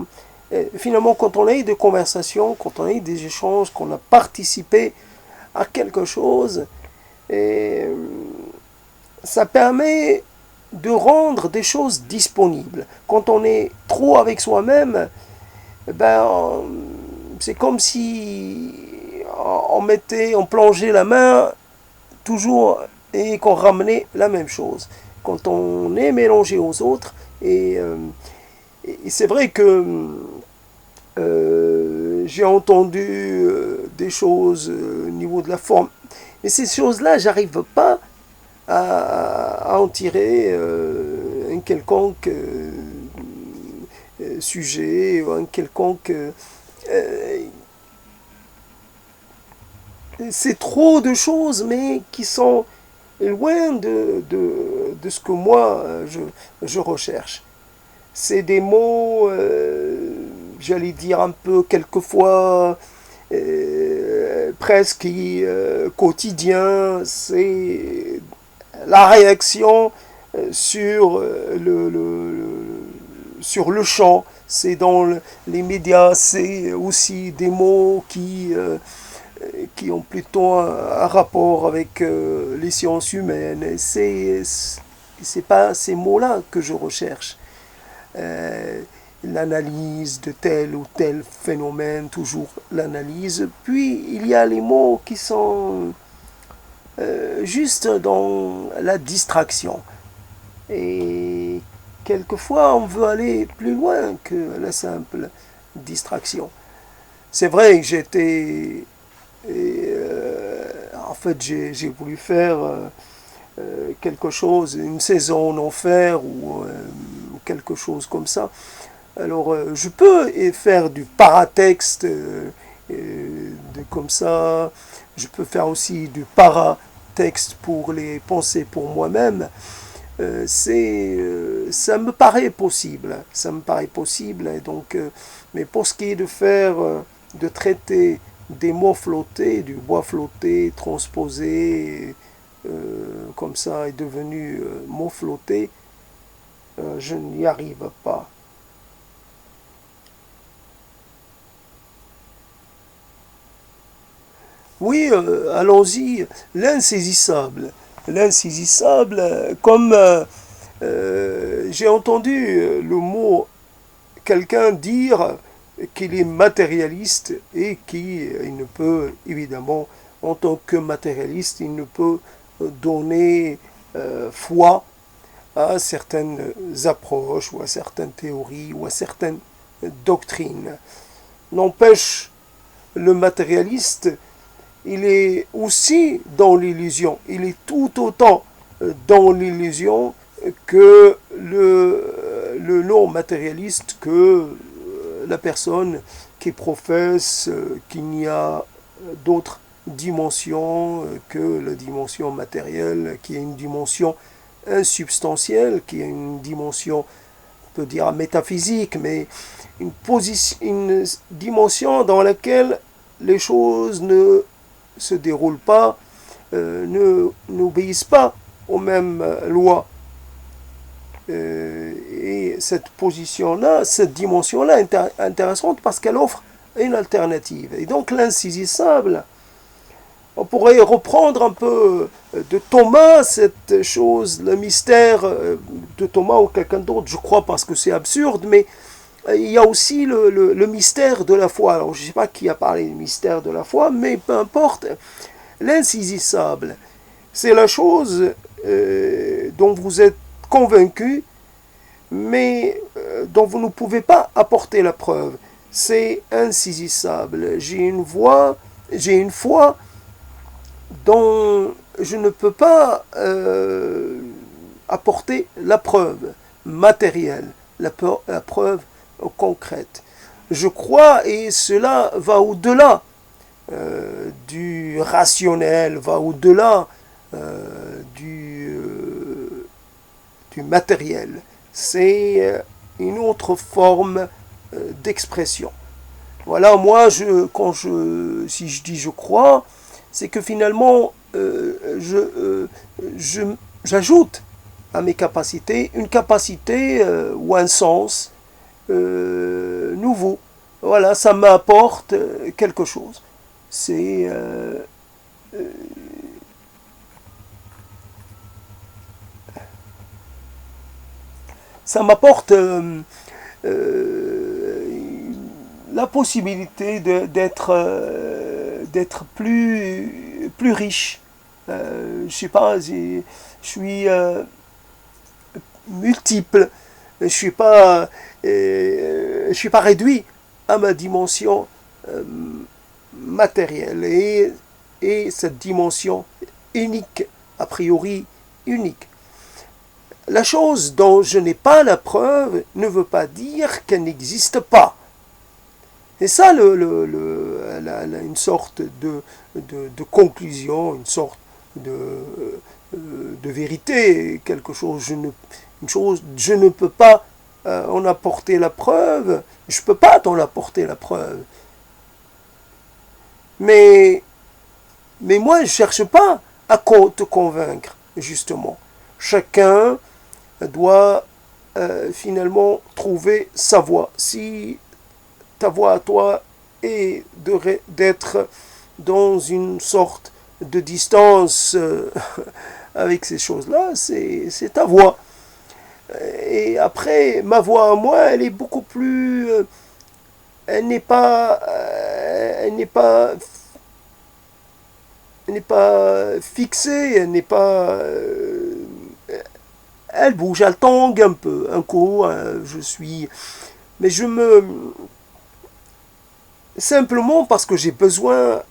[SPEAKER 1] finalement, quand on a eu des conversations, quand on a eu des échanges, qu'on a participé à quelque chose, et ça permet de rendre des choses disponibles. Quand on est trop avec soi-même, ben, c'est comme si on plongeait la main toujours et qu'on ramenait la même chose. Quand on est mélangé aux autres, et c'est vrai que j'ai entendu des choses au niveau de la forme, mais ces choses-là, j'arrive pas à en tirer un quelconque sujet ou un quelconque... c'est trop de choses, mais qui sont loin de ce que moi je recherche. C'est des mots, j'allais dire un peu quelquefois presque quotidien. C'est la réaction sur sur le champ. C'est dans les médias, c'est aussi des mots qui ont plutôt un rapport avec les sciences humaines. C'est pas ces mots-là que je recherche. L'analyse de tel ou tel phénomène, toujours l'analyse. Puis il y a les mots qui sont juste dans la distraction. Et quelquefois, on veut aller plus loin que la simple distraction. C'est vrai que en fait, j'ai voulu faire quelque chose, une saison en enfer ou quelque chose comme ça. Alors, je peux faire du paratexte comme ça. Je peux faire aussi du paratexte pour les pensées pour moi-même. ça me paraît possible. Ça me paraît possible. Et donc, mais pour ce qui est de faire, de traiter des mots flottés, du bois flotté, transposé, comme ça est devenu mot flotté, je n'y arrive pas. Oui, allons-y. L'insaisissable. L'insaisissable, comme j'ai entendu le mot quelqu'un dire qu'il est matérialiste et qu'il ne peut, évidemment, en tant que matérialiste, il ne peut donner foi à certaines approches ou à certaines théories ou à certaines doctrines. N'empêche, le matérialiste, il est aussi dans l'illusion. Il est tout autant dans l'illusion que le non-matérialiste, que la personne qui professe qu'il n'y a d'autres dimensions que la dimension matérielle, qui est une dimension insubstantielle, qui est une dimension, on peut dire métaphysique, mais une dimension dans laquelle les choses ne se déroulent pas, n'obéissent pas aux mêmes lois. Et cette position-là, cette dimension-là est intéressante parce qu'elle offre une alternative. Et donc l'insaisissable, on pourrait reprendre un peu de Thomas cette chose, le mystère de Thomas ou quelqu'un d'autre, je crois, parce que c'est absurde, mais il y a aussi le mystère de la foi. Alors je ne sais pas qui a parlé du mystère de la foi, mais peu importe, l'insaisissable, c'est la chose dont vous êtes convaincu, mais dont vous ne pouvez pas apporter la preuve. C'est insaisissable. J'ai une foi dont je ne peux pas apporter la preuve matérielle, la preuve concrète. Je crois, et cela va au-delà du rationnel, va au-delà du matériel. C'est une autre forme d'expression. Voilà, moi, si je dis je crois, c'est que finalement, j'ajoute à mes capacités une capacité ou un sens nouveau. Voilà, ça m'apporte quelque chose. C'est ça m'apporte la possibilité d'être plus riche. Je sais pas, je suis multiple. Je suis pas réduit à ma dimension euh, matérielle et cette dimension unique, a priori unique. La chose dont je n'ai pas la preuve ne veut pas dire qu'elle n'existe pas. C'est ça une sorte de conclusion, une sorte de vérité, quelque chose, une chose, je ne peux pas en apporter la preuve, je ne peux pas t'en apporter la preuve. Mais, mais moi, je ne cherche pas à te convaincre, justement. Chacun doit finalement trouver sa voie. Si ta voie à toi est d'être dans une sorte de distance avec ces choses-là, c'est ta voie. Et après, ma voix à moi, elle est beaucoup plus... elle n'est pas... elle n'est pas fixée, elle n'est pas... elle bouge, elle tangue un peu. Un coup, je suis... Mais je me... Simplement parce que j'ai besoin,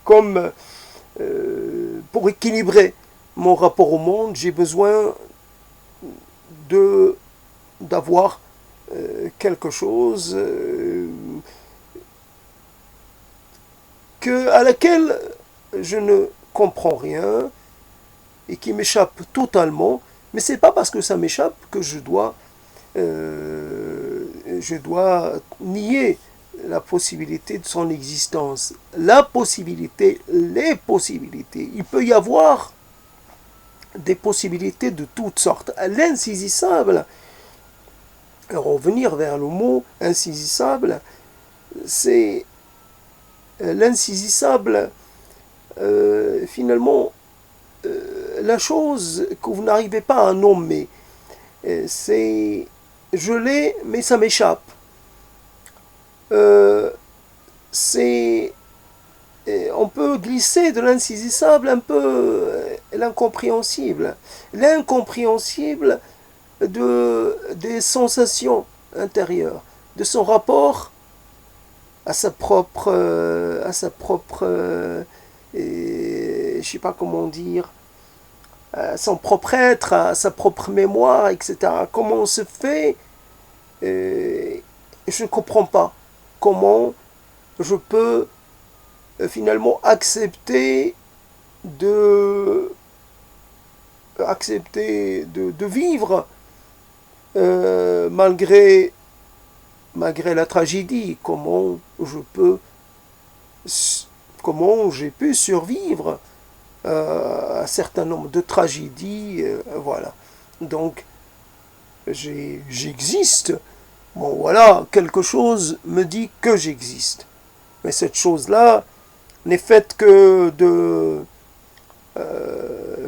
[SPEAKER 1] comme pour équilibrer mon rapport au monde, j'ai besoin d'avoir quelque chose à laquelle je ne comprends rien, et qui m'échappe totalement, mais c'est pas parce que ça m'échappe que je dois nier la possibilité de son existence. La possibilité, les possibilités. Il peut y avoir des possibilités de toutes sortes. L'insaisissable, revenir vers le mot insaisissable, c'est l'insaisissable, finalement, la chose que vous n'arrivez pas à nommer. C'est, je l'ai, mais ça m'échappe. C'est, on peut glisser de l'insaisissable un peu l'incompréhensible. L'incompréhensible des sensations intérieures, de son rapport à sa propre, je sais pas comment dire, à son propre être, à sa propre mémoire, etc. Comment on se fait, je ne comprends pas. Comment je peux finalement accepter de vivre malgré la tragédie. Comment j'ai pu survivre à un certain nombre de tragédies, voilà. Donc j'existe. Bon, voilà, quelque chose me dit que j'existe. Mais cette chose-là n'est faite que de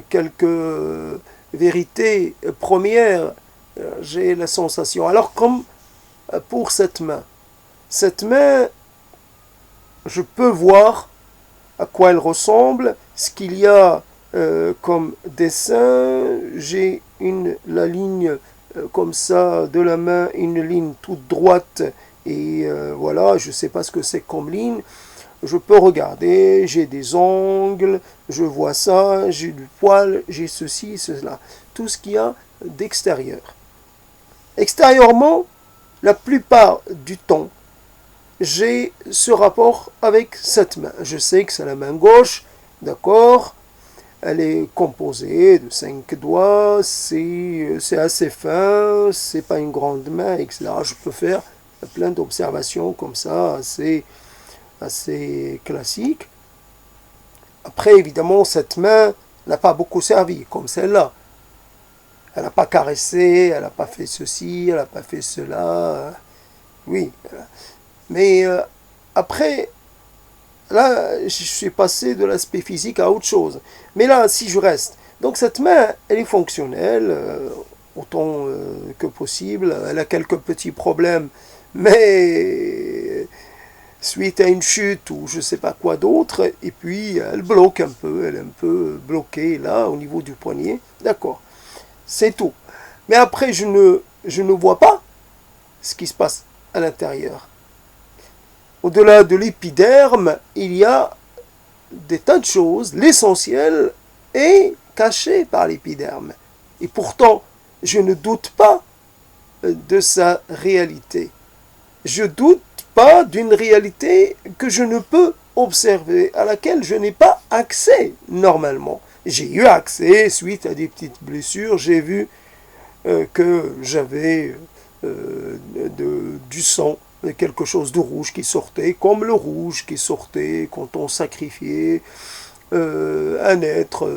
[SPEAKER 1] quelques vérités premières. J'ai la sensation. Alors, comme pour cette main, je peux voir à quoi elle ressemble, ce qu'il y a comme dessin. J'ai la ligne comme ça de la main, une ligne toute droite, et voilà, je ne sais pas ce que c'est comme ligne. Je peux regarder, j'ai des angles, je vois ça, j'ai du poil, j'ai ceci, cela. Tout ce qu'il y a d'extérieur. Extérieurement, la plupart du temps, j'ai ce rapport avec cette main. Je sais que c'est la main gauche, d'accord. Elle est composée de 5 doigts, c'est assez fin, c'est pas une grande main, etc. Je peux faire plein d'observations comme ça, assez classiques. Après, évidemment, cette main n'a pas beaucoup servi, comme celle-là. Elle n'a pas caressé, elle n'a pas fait ceci, elle n'a pas fait cela. Oui. Mais après, là, je suis passé de l'aspect physique à autre chose. Mais là, si je reste, donc cette main, elle est fonctionnelle, autant que possible. Elle a quelques petits problèmes, mais suite à une chute ou je ne sais pas quoi d'autre, et puis elle bloque un peu, elle est un peu bloquée là, au niveau du poignet. D'accord, c'est tout. Mais après, je ne vois pas ce qui se passe à l'intérieur. Au-delà de l'épiderme, il y a des tas de choses. L'essentiel est caché par l'épiderme. Et pourtant, je ne doute pas de sa réalité. Je doute pas d'une réalité que je ne peux observer, à laquelle je n'ai pas accès normalement. J'ai eu accès suite à des petites blessures. J'ai vu que j'avais du sang, quelque chose de rouge qui sortait, comme le rouge qui sortait quand on sacrifiait un être,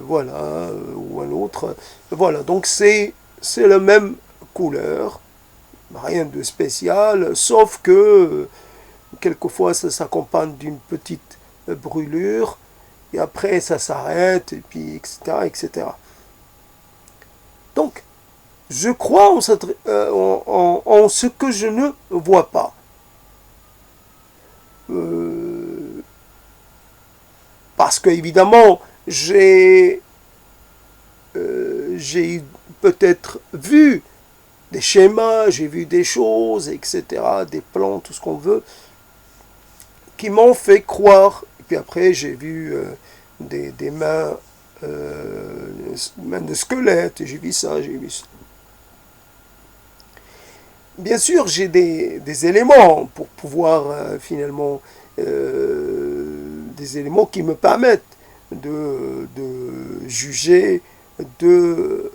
[SPEAKER 1] voilà, ou un autre. Voilà, donc c'est la même couleur, rien de spécial, sauf que quelquefois ça s'accompagne d'une petite brûlure, et après ça s'arrête, et puis etc., etc. Donc, je crois en ce que je ne vois pas. Parce que, évidemment, j'ai peut-être vu des schémas, j'ai vu des choses, etc., des plans, tout ce qu'on veut, qui m'ont fait croire. Et puis après, j'ai vu des mains, mains de squelette, j'ai vu ça, j'ai vu ça. Bien sûr, j'ai des éléments pour pouvoir finalement, des éléments qui me permettent de juger de,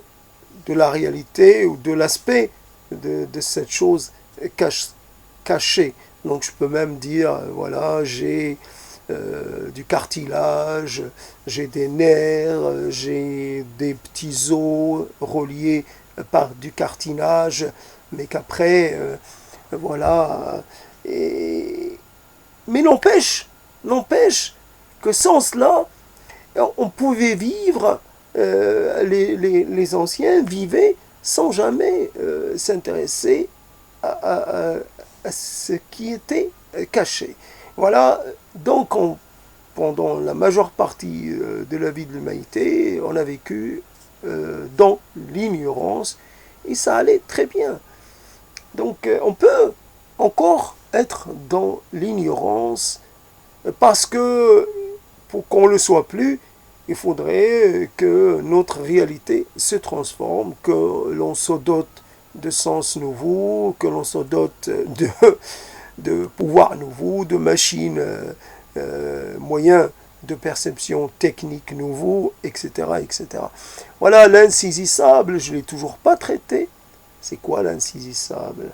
[SPEAKER 1] de la réalité ou de l'aspect de cette chose cachée. Donc je peux même dire, voilà, j'ai du cartilage, j'ai des nerfs, j'ai des petits os reliés par du cartilage, mais qu'après, voilà. Mais n'empêche que sans cela, on pouvait vivre, les anciens vivaient sans jamais s'intéresser à ce qui était caché. Voilà, donc pendant la majeure partie de la vie de l'humanité, on a vécu dans l'ignorance et ça allait très bien. Donc on peut encore être dans l'ignorance parce que pour qu'on ne le soit plus, il faudrait que notre réalité se transforme, que l'on se dote de sens nouveaux, que l'on se dote de pouvoirs nouveaux, de machines, moyens de perception technique nouveaux, etc., etc. Voilà, l'insaisissable, je ne l'ai toujours pas traité. C'est quoi l'insaisissable?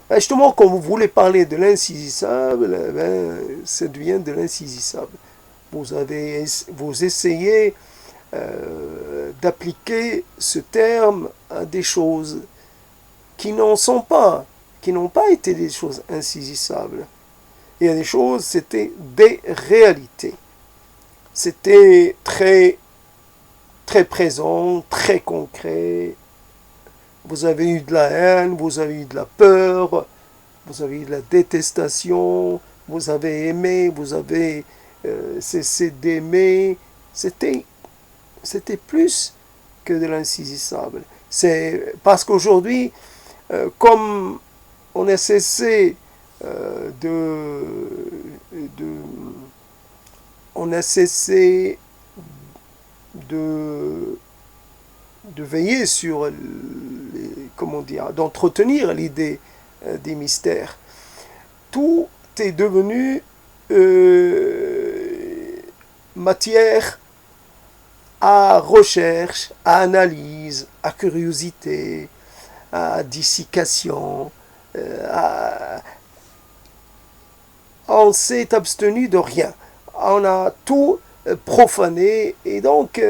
[SPEAKER 1] Justement, quand vous voulez parler de l'insaisissable, ça devient de l'insaisissable. Vous essayez d'appliquer ce terme à des choses qui n'en sont pas, qui n'ont pas été des choses insaisissables. Il y a des choses, c'était des réalités. C'était très, très présent, très concret. Vous avez eu de la haine, vous avez eu de la peur, vous avez eu de la détestation, vous avez aimé, vous avez cessé d'aimer. C'était plus que de l'insaisissable. C'est parce qu'aujourd'hui, comme on a cessé on a cessé de veiller sur comment dire, d'entretenir l'idée des mystères. Tout est devenu matière à recherche, à analyse, à curiosité, à dissécation. On s'est abstenu de rien. On a tout profané et donc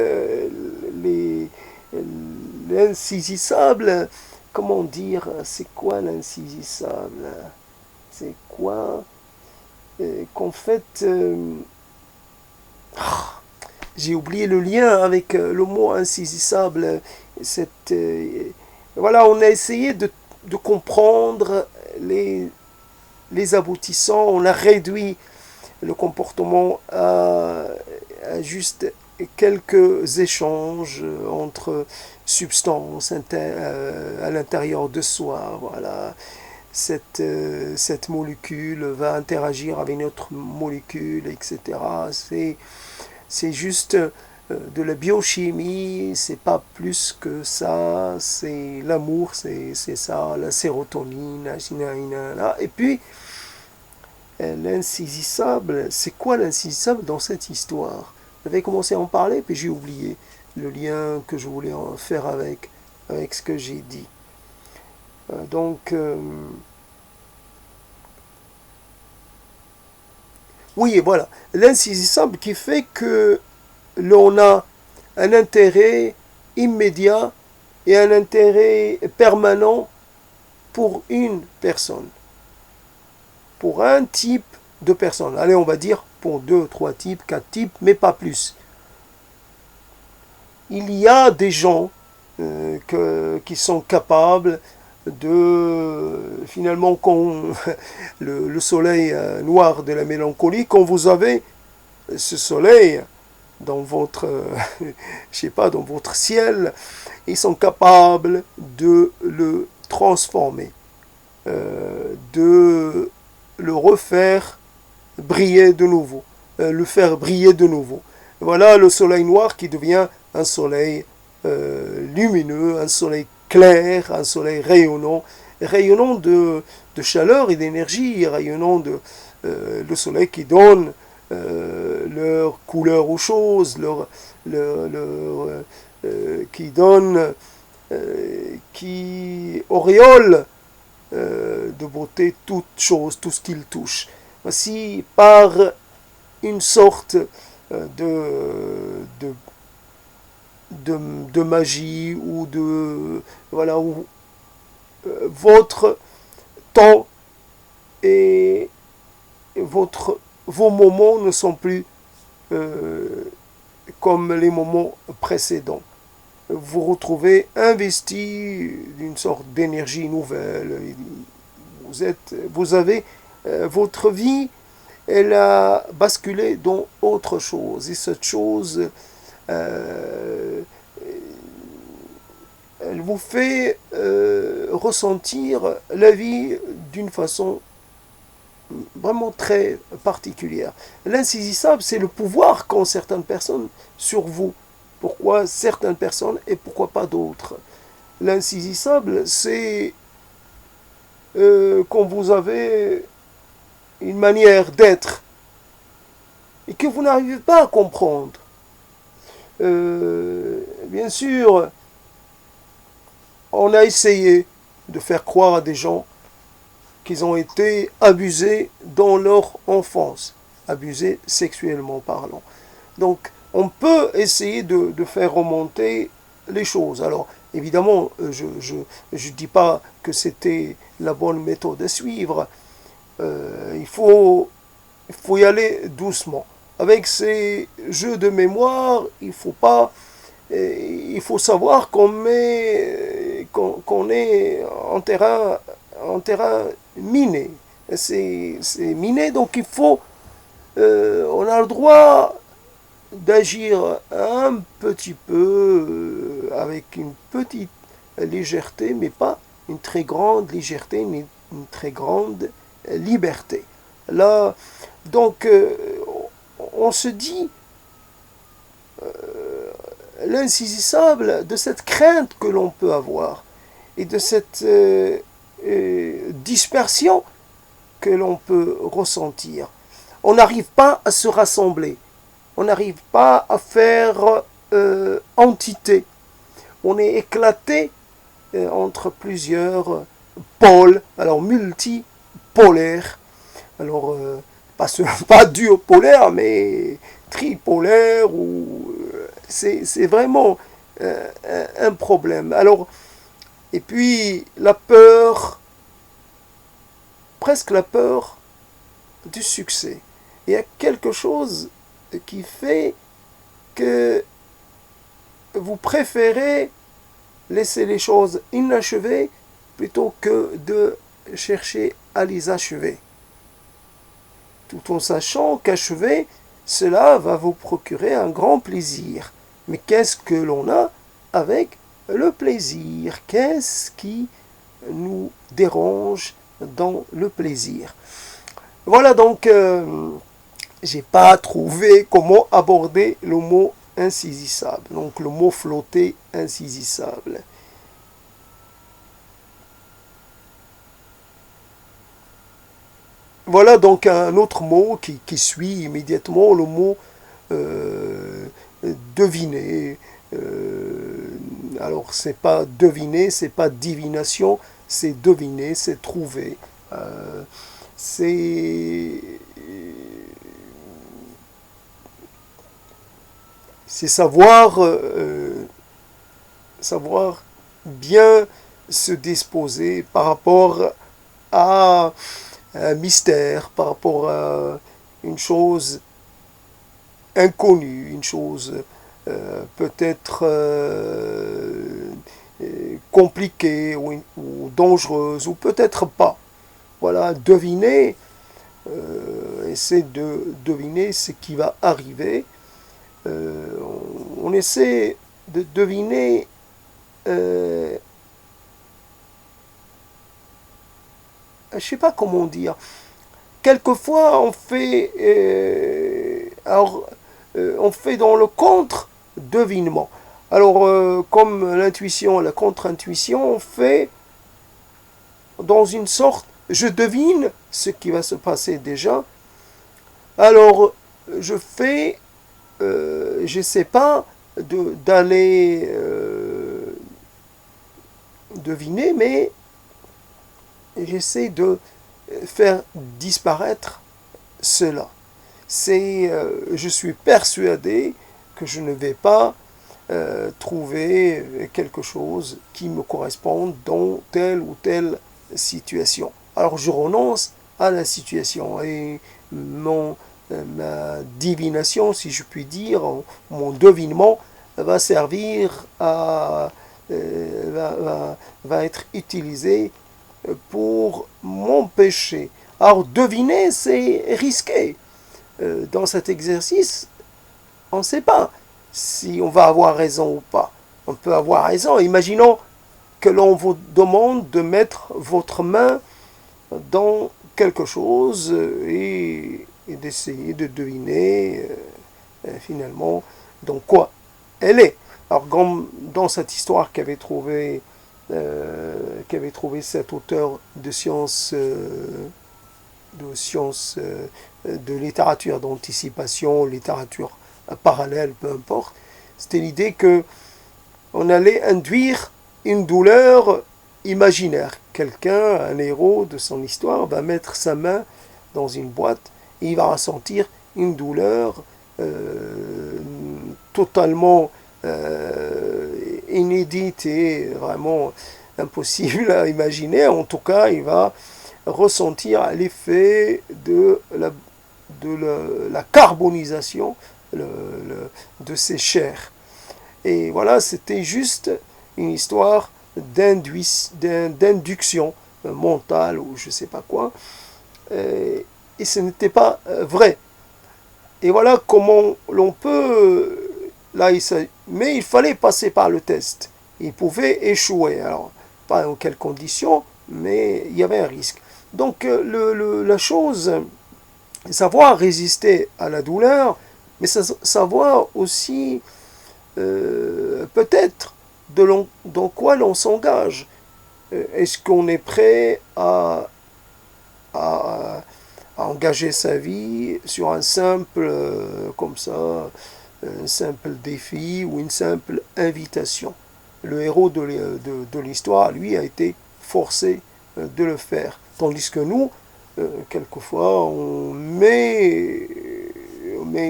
[SPEAKER 1] l'insaisissable, comment dire, c'est quoi l'insaisissable? C'est quoi qu'en fait, j'ai oublié le lien avec le mot insaisissable. Voilà, on a essayé de comprendre les aboutissants, on a réduit le comportement à juste quelques échanges entre substances à l'intérieur de soi. Voilà. Cette molécule va interagir avec une autre molécule, etc. C'est juste de la biochimie, c'est pas plus que ça, c'est l'amour, c'est ça, la sérotonine, et puis l'insaisissable, c'est quoi l'insaisissable dans cette histoire? J'avais commencé à en parler, puis j'ai oublié le lien que je voulais en faire avec ce que j'ai dit. Donc, oui, voilà, l'insaisissable qui fait que l'on a un intérêt immédiat et un intérêt permanent pour une personne, pour un type de personne. Allez, on va dire pour 2, 3 types, 4 types, mais pas plus. Il y a des gens qui sont capables de, finalement, quand le soleil noir de la mélancolie, quand vous avez ce soleil dans votre, je sais pas, dans votre ciel, ils sont capables de le transformer, de le refaire briller de nouveau, le faire briller de nouveau. Voilà le soleil noir qui devient un soleil lumineux, un soleil clair, un soleil rayonnant de chaleur et d'énergie, rayonnant le soleil qui donne leur couleur aux choses, qui donne, qui auréole de beauté toute chose, tout ce qu'il touche. Voici par une sorte de, de magie ou de voilà où votre temps et vos moments ne sont plus euh, comme les moments précédents. Vous retrouvez investi d'une sorte d'énergie nouvelle. Vous avez votre vie, elle a basculé dans autre chose. Et cette chose, elle vous fait ressentir la vie d'une façon vraiment très particulière. L'insaisissable, c'est le pouvoir qu'ont certaines personnes sur vous. Pourquoi certaines personnes et pourquoi pas d'autres? L'insaisissable, c'est quand vous avez une manière d'être et que vous n'arrivez pas à comprendre. Bien sûr, on a essayé de faire croire à des gens qu'ils ont été abusés dans leur enfance, abusés sexuellement parlant. Donc, on peut essayer de faire remonter les choses. Alors, évidemment, je dis pas que c'était la bonne méthode à suivre. Il faut y aller doucement. Avec ces jeux de mémoire, il faut savoir qu'on est en terrain miné. C'est miné, donc on a le droit d'agir un petit peu avec une petite légèreté, mais pas une très grande légèreté, ni une très grande liberté. Là, donc, on se dit l'insaisissable de cette crainte que l'on peut avoir et de cette dispersion que l'on peut ressentir. On n'arrive pas à se rassembler. On n'arrive pas à faire entité. On est éclaté entre plusieurs pôles, alors multipolaires. Alors, pas duopolaire, mais tripolaire, ou c'est vraiment un problème. Alors, et puis la peur, presque la peur du succès. Il y a quelque chose qui fait que vous préférez laisser les choses inachevées plutôt que de chercher à les achever. Tout en sachant qu'achever, cela va vous procurer un grand plaisir. Mais qu'est-ce que l'on a avec le plaisir? Qu'est-ce qui nous dérange dans le plaisir? Voilà donc, j'ai pas trouvé comment aborder le mot insaisissable. Donc le mot flotté, insaisissable. Voilà donc un autre mot qui suit immédiatement le mot euh, deviner. Alors c'est pas deviner, c'est pas divination, c'est deviner, c'est trouver. C'est savoir bien se disposer par rapport à un mystère, par rapport à une chose inconnue, une chose peut-être compliquée ou dangereuse, ou peut-être pas. Voilà, deviner, essayer de deviner ce qui va arriver. On essaie de deviner je ne sais pas comment dire. Quelquefois, on fait dans le contre-devinement. Alors, comme l'intuition, la contre-intuition, on fait dans une sorte, je devine ce qui va se passer déjà. Alors, je fais, j'essaie pas d'aller deviner, mais j'essaie de faire disparaître cela. Je suis persuadé que je ne vais pas trouver quelque chose qui me corresponde dans telle ou telle situation. Alors je renonce à la situation et ma divination, si je puis dire, mon devinement va servir à va être utilisé pour m'empêcher. Alors deviner, c'est risqué. Dans cet exercice, on ne sait pas si on va avoir raison ou pas. On peut avoir raison. Imaginons que l'on vous demande de mettre votre main dans quelque chose et d'essayer de deviner finalement dans quoi elle est. Alors dans cette histoire qu'avait trouvé cet auteur de sciences de littérature d'anticipation, littérature parallèle, peu importe, c'était l'idée que on allait induire une douleur imaginaire. Quelqu'un, un héros de son histoire, va mettre sa main dans une boîte et il va ressentir une douleur totalement inédite et vraiment impossible à imaginer. En tout cas, il va ressentir l'effet de la carbonisation de ses chairs. Et voilà, c'était juste une histoire d'induction mentale ou je ne sais pas quoi. Et ce n'était pas vrai. Et voilà comment l'on peut... mais il fallait passer par le test. Il pouvait échouer. Alors, pas dans quelles conditions, mais il y avait un risque. Donc, la chose, savoir résister à la douleur, mais savoir aussi peut-être dans quoi l'on s'engage. Est-ce qu'on est prêt à engager sa vie sur un simple, comme ça, un simple défi ou une simple invitation? Le héros de l'histoire, lui, a été forcé de le faire. Tandis que nous, quelquefois, on met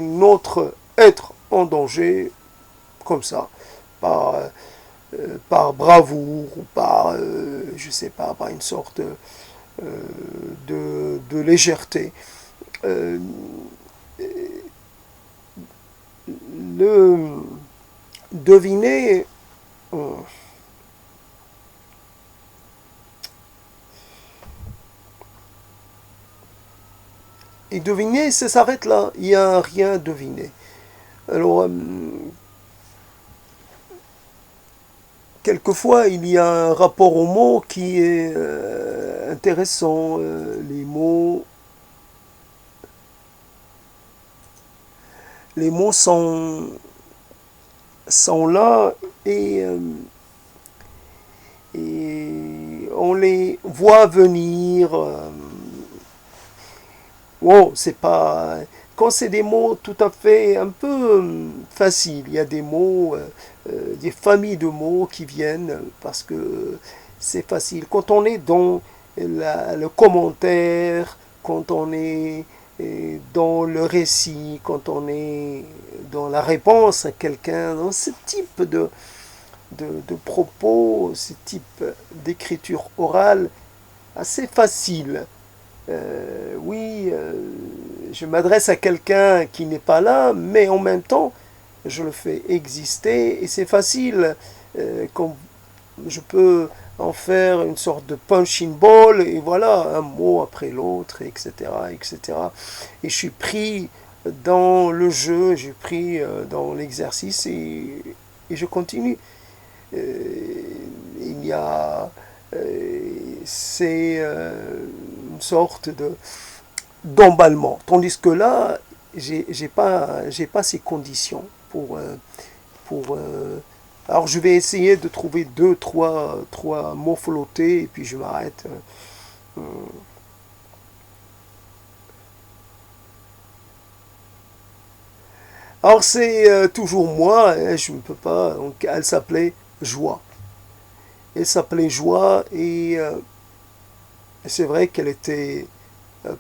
[SPEAKER 1] notre être en danger comme ça, par bravoure ou par, je sais pas, par une sorte de légèreté. Le deviner et deviner, ça s'arrête là. Il n'y a rien à deviner. Alors, quelquefois, il y a un rapport aux mots qui est intéressant. Les mots sont là et on les voit venir. Wow, c'est pas... Quand c'est des mots tout à fait un peu faciles, il y a des mots, des familles de mots qui viennent parce que c'est facile. Quand on est dans le commentaire, quand on est dans le récit, quand on est dans la réponse à quelqu'un, dans ce type de propos, ce type d'écriture orale assez facile. Oui, je m'adresse à quelqu'un qui n'est pas là, mais en même temps, je le fais exister et c'est facile. Je peux en faire une sorte de punching ball et voilà, un mot après l'autre, etc., etc. Et je suis pris dans le jeu, je suis pris dans l'exercice et je continue. Il y a... c'est une sorte d'emballement. Tandis que là, j'ai pas ces conditions pour alors je vais essayer de trouver trois mots flottés et puis je m'arrête. Alors c'est toujours moi, hein, je ne peux pas. Donc elle s'appelait Joie. Elle s'appelait Joie et c'est vrai qu'elle était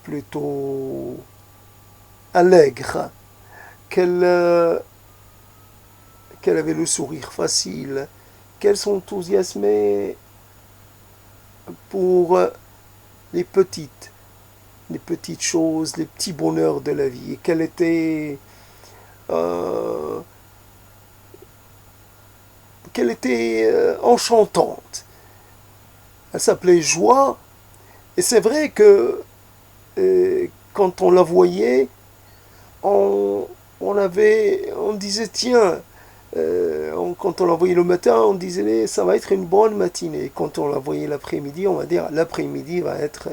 [SPEAKER 1] plutôt allègre, qu'elle qu'elle avait le sourire facile, qu'elle s'enthousiasmait pour les les petites choses, les petits bonheurs de la vie, et euh, qu'elle était enchantante. Elle s'appelait Joie, et c'est vrai que quand on la voyait, on, on disait tiens, quand on la voyait le matin, on disait ça va être une bonne matinée. Quand on la voyait l'après-midi, on va dire l'après-midi va être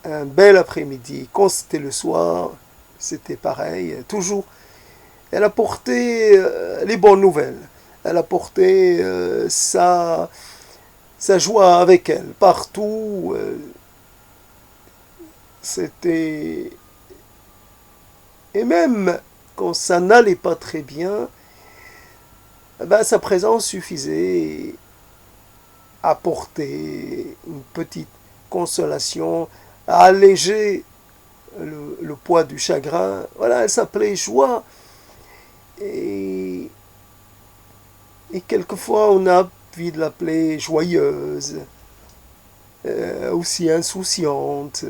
[SPEAKER 1] un bel après-midi. Quand c'était le soir, c'était pareil, toujours. Elle apportait les bonnes nouvelles. Elle apportait sa joie avec elle. Partout, c'était... Et même quand ça n'allait pas très bien, ben, sa présence suffisait à apporter une petite consolation, à alléger le poids du chagrin. Voilà, elle s'appelait Joie. Et, et quelquefois, on a envie de l'appeler joyeuse, aussi insouciante,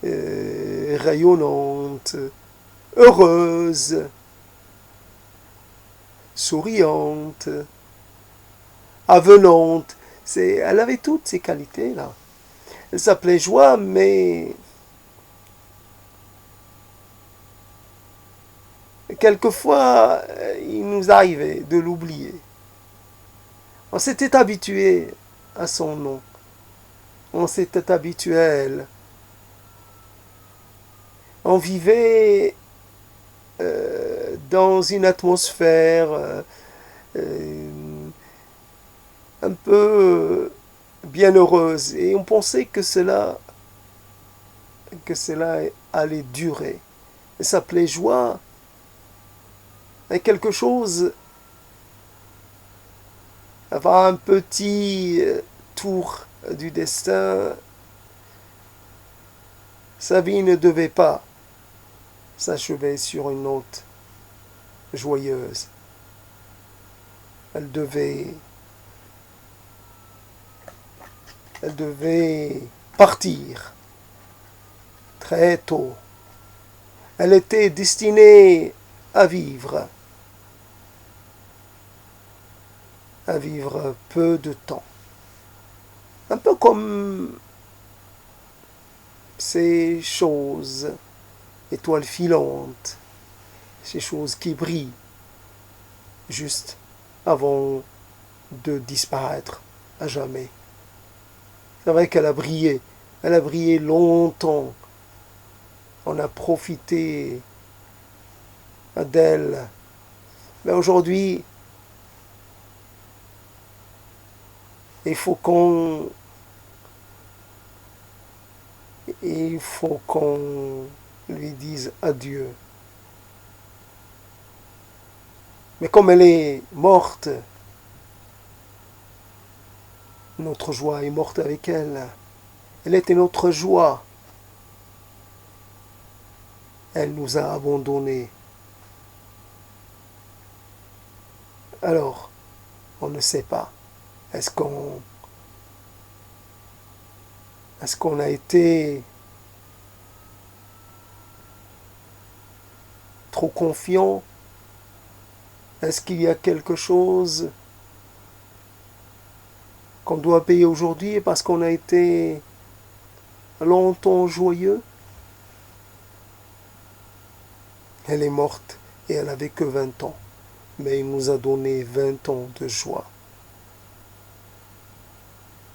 [SPEAKER 1] rayonnante, heureuse, souriante, avenante. Elle avait toutes ces qualités-là. Elle s'appelait Joie, mais quelquefois, il nous arrivait de l'oublier. On s'était habitué à son nom. On s'était habitué à elle. On vivait dans une atmosphère un peu bienheureuse et on pensait que cela allait durer. Ça s'appelait joie et quelque chose avant un petit tour du destin. Sa vie ne devait pas s'achever sur une note joyeuse. Elle devait elle devait partir très tôt. Elle était destinée à vivre peu de temps. Un peu comme ces choses, étoiles filantes, ces choses qui brillent juste avant de disparaître à jamais. C'est vrai qu'elle a brillé, elle a brillé longtemps. On a profité d'elle. Mais aujourd'hui, il faut qu'on il faut qu'on lui dise adieu. Mais comme elle est morte, notre joie est morte avec elle. Elle était notre joie. Elle nous a abandonnés. Alors, on ne sait pas. Est-ce qu'on est-ce qu'on a été trop confiant? Est-ce qu'il y a quelque chose qu'on doit payer aujourd'hui parce qu'on a été longtemps joyeux? Elle est morte et elle n'avait que 20 ans. Mais il nous a donné 20 ans de joie.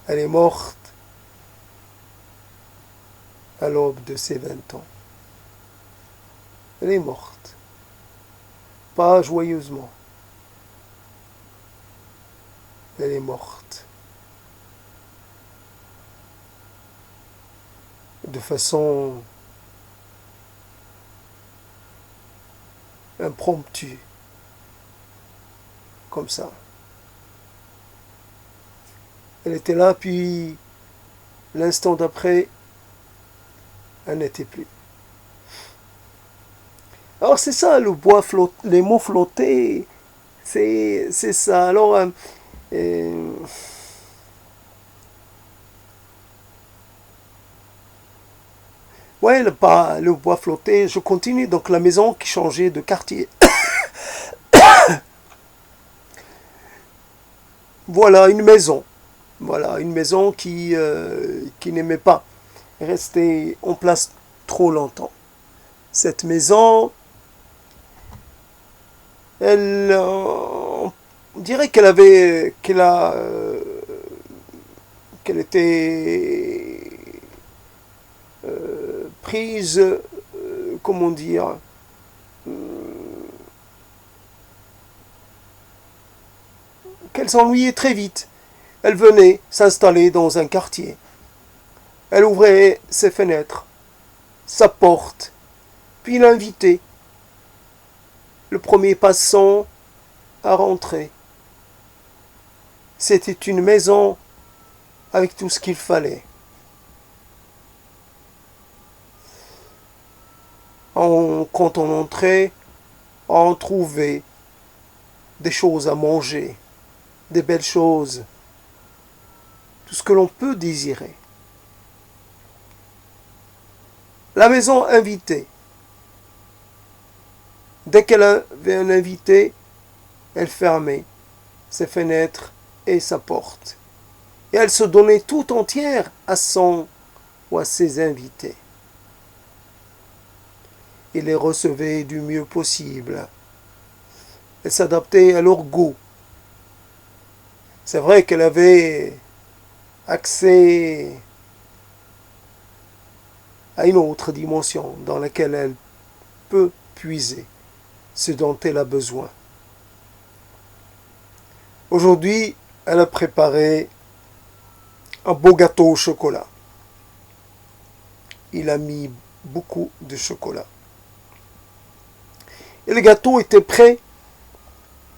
[SPEAKER 1] Elle est morte à l'aube de ses 20 ans. Elle est morte. Pas joyeusement. Elle est morte. De façon impromptu, comme ça. Elle était là, puis l'instant d'après, elle n'était plus. Alors c'est ça, le bois flotte, les mots flottés, c'est ça. Alors, ouais, le bois flotté, je continue. Donc la maison qui changeait de quartier. Voilà une maison. Voilà une maison qui n'aimait pas rester en place trop longtemps. Cette maison, elle, on dirait qu'elle était prise, comment dire, qu'elle s'ennuyait très vite. Elle venait s'installer dans un quartier. Elle ouvrait ses fenêtres, sa porte, puis l'invitait, le premier passant, à rentrer. C'était une maison avec tout ce qu'il fallait. Quand on entrait, on trouvait des choses à manger, des belles choses, tout ce que l'on peut désirer. La maison invitait. Dès qu'elle avait un invité, elle fermait ses fenêtres et sa porte. Et elle se donnait tout entière à son ou à ses invités. Et les recevait du mieux possible. Elle s'adaptait à leur goût. C'est vrai qu'elle avait accès à une autre dimension dans laquelle elle peut puiser ce dont elle a besoin. Aujourd'hui, elle a préparé un beau gâteau au chocolat. Il a mis beaucoup de chocolat. Et le gâteau était prêt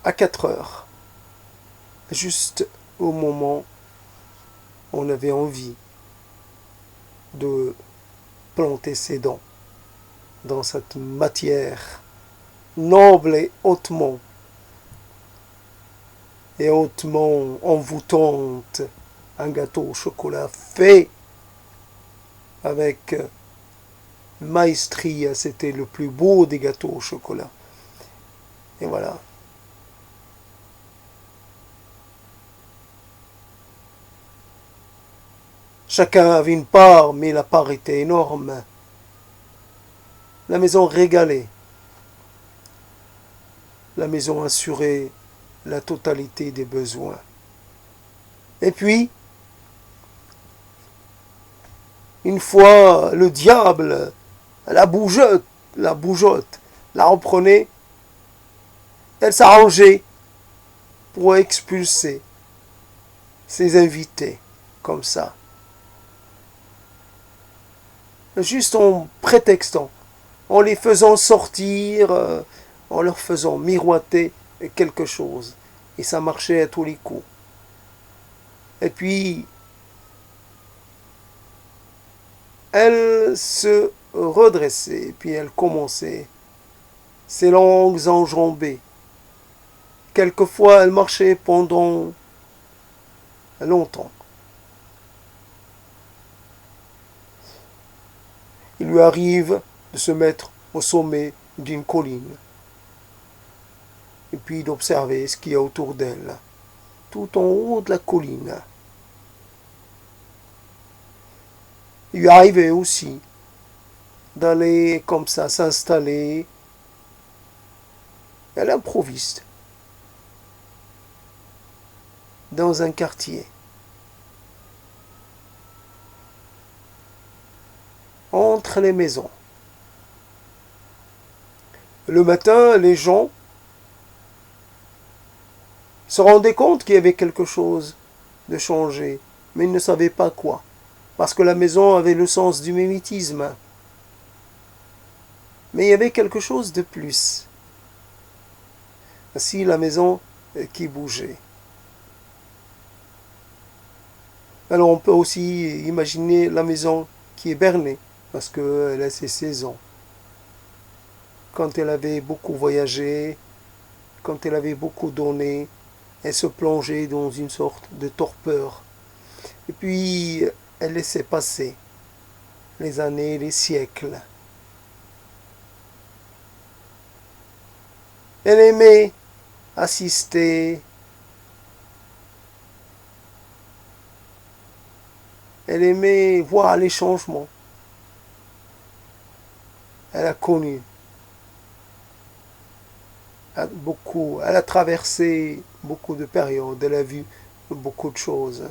[SPEAKER 1] à 4 heures. Juste au moment où on avait envie de planter ses dents dans cette matière noble et hautement envoûtante, un gâteau au chocolat fait avec maestria. C'était le plus beau des gâteaux au chocolat. Et voilà. Chacun avait une part, mais la part était énorme. La maison régalait. La maison assurait la totalité des besoins. Et puis, une fois le diable, la bougeotte, la reprenait, elle s'arrangeait pour expulser ses invités, comme ça. Juste en prétextant, en les faisant sortir, en leur faisant miroiter quelque chose. Et ça marchait à tous les coups. Et puis, elle se redressait, puis elle commençait ses longues enjambées. Quelquefois, elle marchait pendant longtemps. Il lui arrive de se mettre au sommet d'une colline et puis d'observer ce qu'il y a autour d'elle, tout en haut de la colline. Il lui arrivait aussi d'aller comme ça s'installer. Elle improvise dans un quartier. Entre les maisons. Le matin, les gens se rendaient compte qu'il y avait quelque chose de changé, mais ils ne savaient pas quoi, parce que la maison avait le sens du mimétisme. Mais il y avait quelque chose de plus. Ainsi, la maison qui bougeait. Alors on peut aussi imaginer la maison qui est bernée, parce qu'elle a ses saisons. Quand elle avait beaucoup voyagé, quand elle avait beaucoup donné, elle se plongeait dans une sorte de torpeur. Et puis, elle laissait passer les années, les siècles. Elle aimait assister. Elle aimait voir les changements. Elle a connu beaucoup. Elle a traversé beaucoup de périodes. Elle a vu beaucoup de choses.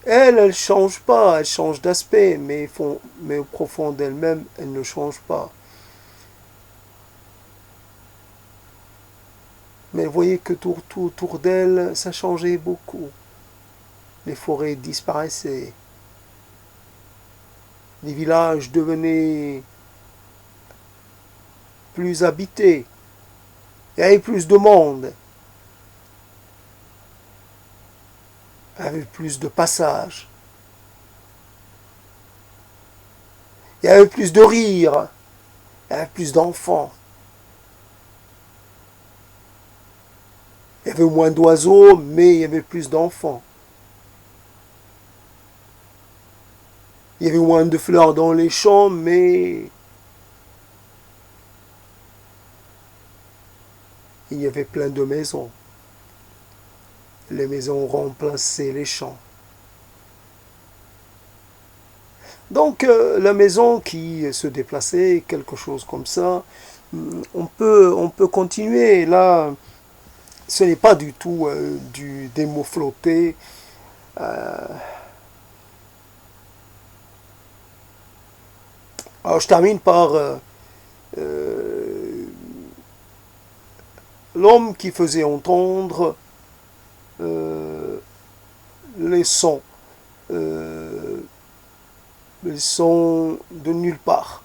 [SPEAKER 1] Elle ne change pas. Elle change d'aspect. Mais au profond d'elle-même, elle ne change pas. Mais vous voyez que tout autour d'elle, ça changeait beaucoup. Les forêts disparaissaient. Les villages devenaient plus habités. Il y avait plus de monde. Il y avait plus de passages. Il y avait plus de rires. Il y avait plus d'enfants. Il y avait moins d'oiseaux, mais il y avait plus d'enfants. Il y avait moins de fleurs dans les champs, mais il y avait plein de maisons. Les maisons remplaçaient les champs. Donc la maison qui se déplaçait, quelque chose comme ça, on peut continuer. Là, ce n'est pas du tout des mots flottés. Alors je termine par l'homme qui faisait entendre les sons. Les sons de nulle part.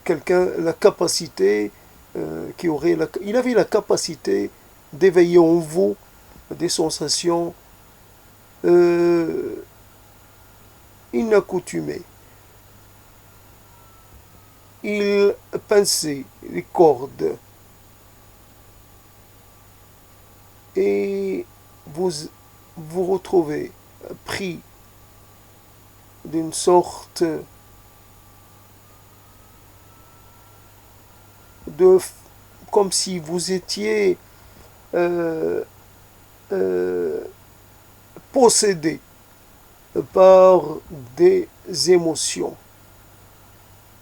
[SPEAKER 1] Quelqu'un, la capacité il avait la capacité d'éveiller en vous des sensations inaccoutumées. Il pinçait les cordes et vous vous retrouvez pris d'une sorte de comme si vous étiez possédé par des émotions,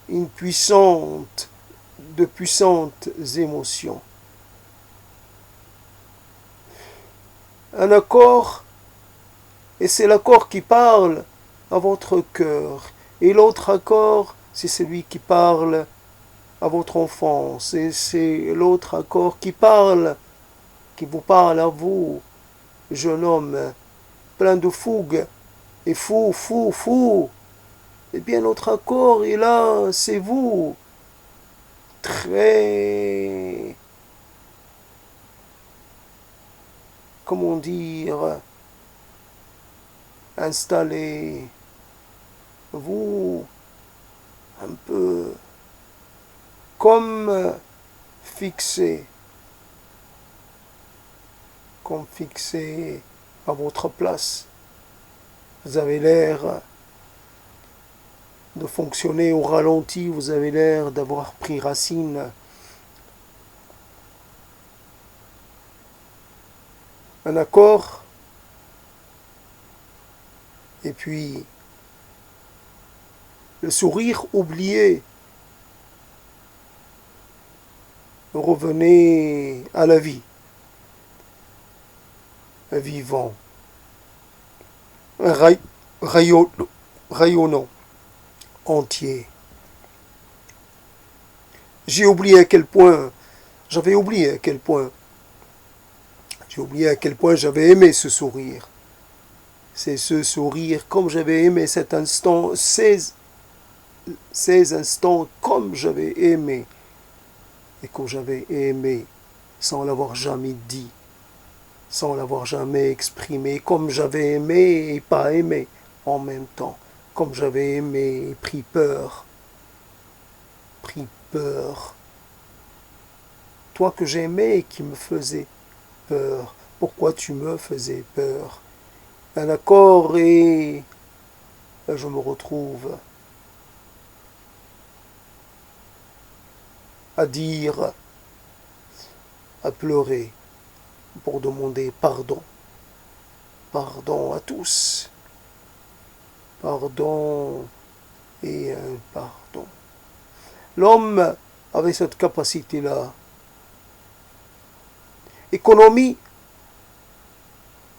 [SPEAKER 1] de puissantes émotions. Un accord, et c'est l'accord qui parle à votre cœur, et l'autre accord, c'est celui qui parle à votre enfance, et c'est l'autre accord qui vous parle à vous, jeune homme, plein de fougue, et fou, fou, fou. Eh bien, l'autre accord est là, c'est vous, très, comment dire, installé, vous, un peu comme fixé à votre place. Vous avez l'air de fonctionner au ralenti, vous avez l'air d'avoir pris racine. Un accord, et puis le sourire oublié. Revenez à la vie, vivant, rayonnant, entier. J'avais oublié à quel point j'avais aimé ce sourire. C'est ce sourire comme j'avais aimé cet instant, ces instants comme j'avais aimé. Et que j'avais aimé sans l'avoir jamais dit, sans l'avoir jamais exprimé, comme j'avais aimé et pas aimé en même temps, comme j'avais aimé et pris peur, pris peur. Toi que j'aimais et qui me faisais peur, pourquoi tu me faisais peur? Un accord et je me retrouve à dire, à pleurer pour demander pardon. Pardon à tous. Pardon et un pardon. L'homme avait cette capacité-là. Économie.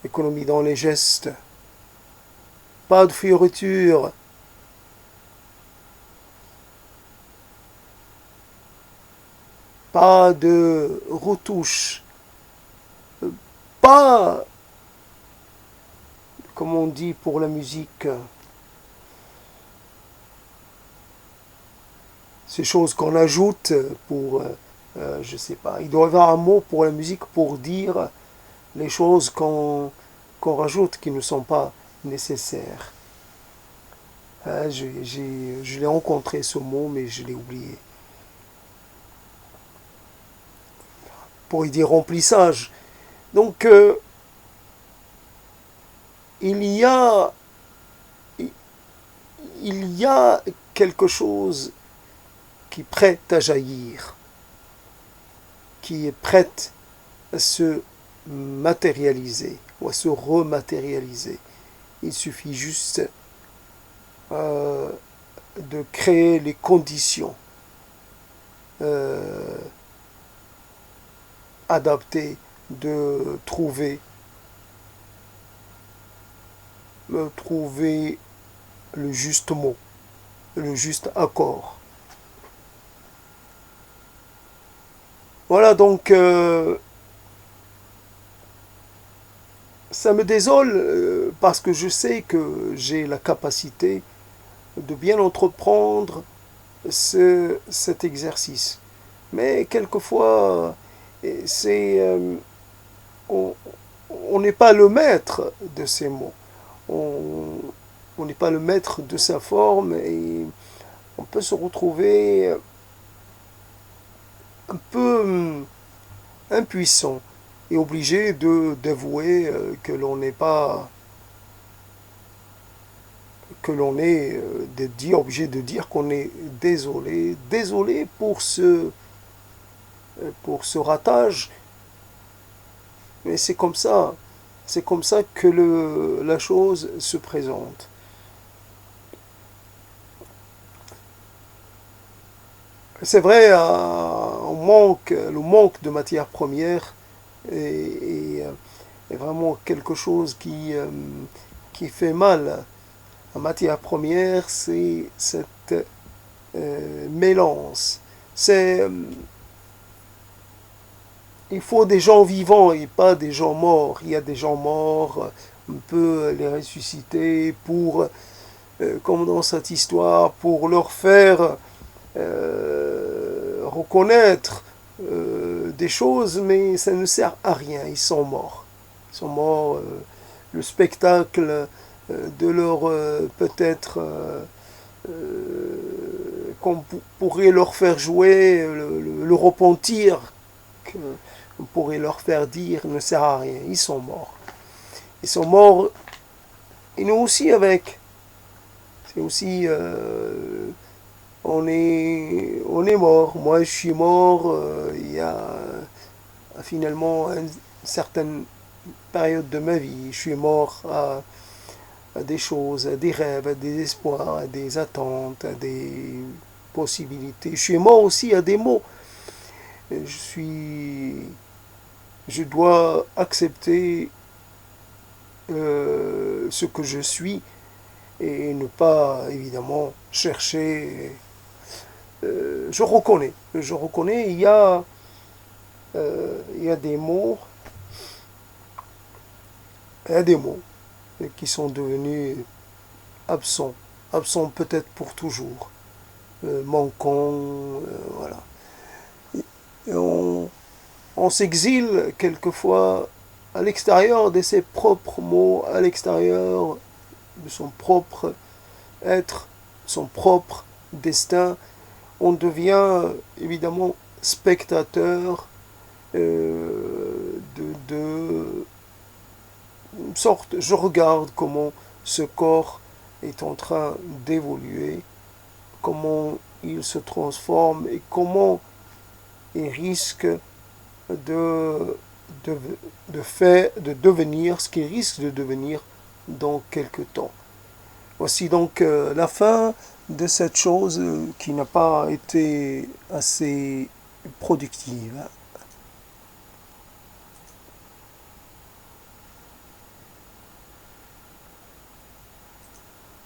[SPEAKER 1] Économie dans les gestes. Pas de fioriture. Pas de retouche. Pas, comme on dit pour la musique, ces choses qu'on ajoute pour, je sais pas, il doit y avoir un mot pour la musique pour dire les choses qu'on rajoute qui ne sont pas nécessaires. Je l'ai rencontré ce mot, mais je l'ai oublié. Pour y dire remplissage. Donc, il y a, il y a quelque chose qui est prête à jaillir, qui est prête à se matérialiser ou à se rematérialiser. Il suffit juste de créer les conditions adaptées, de trouver le juste mot, le juste accord. Voilà, donc ça me désole parce que je sais que j'ai la capacité de bien entreprendre cet exercice. Mais quelquefois, on n'est pas le maître de ces mots. On n'est pas le maître de sa forme et on peut se retrouver un peu impuissant et obligé d'avouer que l'on n'est pas, que l'on est obligé de dire qu'on est désolé pour ce ratage, mais c'est comme ça que la chose se présente. C'est vrai, le manque de matières premières est vraiment quelque chose qui fait mal. La matière première, c'est cette mélange. Il faut des gens vivants et pas des gens morts. Il y a des gens morts, on peut les ressusciter pour, comme dans cette histoire, pour leur faire reconnaître des choses, mais ça ne sert à rien, ils sont morts. Ils sont morts, le spectacle de leur peut-être qu'on pourrait leur faire jouer, le repentir qu'on pourrait leur faire dire ne sert à rien, ils sont morts. Ils sont morts, et nous aussi avec. C'est aussi on est mort. Moi, je suis mort il y a finalement une certaine période de ma vie. Je suis mort à des choses, à des rêves, à des espoirs, à des attentes, à des possibilités. Je suis mort aussi à des mots. Je dois accepter ce que je suis et ne pas évidemment chercher. Je reconnais, il y a des mots, qui sont devenus absents, absents peut-être pour toujours, manquants, voilà. Et On s'exile quelquefois à l'extérieur de ses propres mots, à l'extérieur de son propre être, son propre destin. On devient évidemment spectateur de une sorte, je regarde comment ce corps est en train d'évoluer, comment il se transforme et comment il risque de, de, de devenir ce qu'il risque de devenir dans quelque temps. Voici donc la fin de cette chose qui n'a pas été assez productive.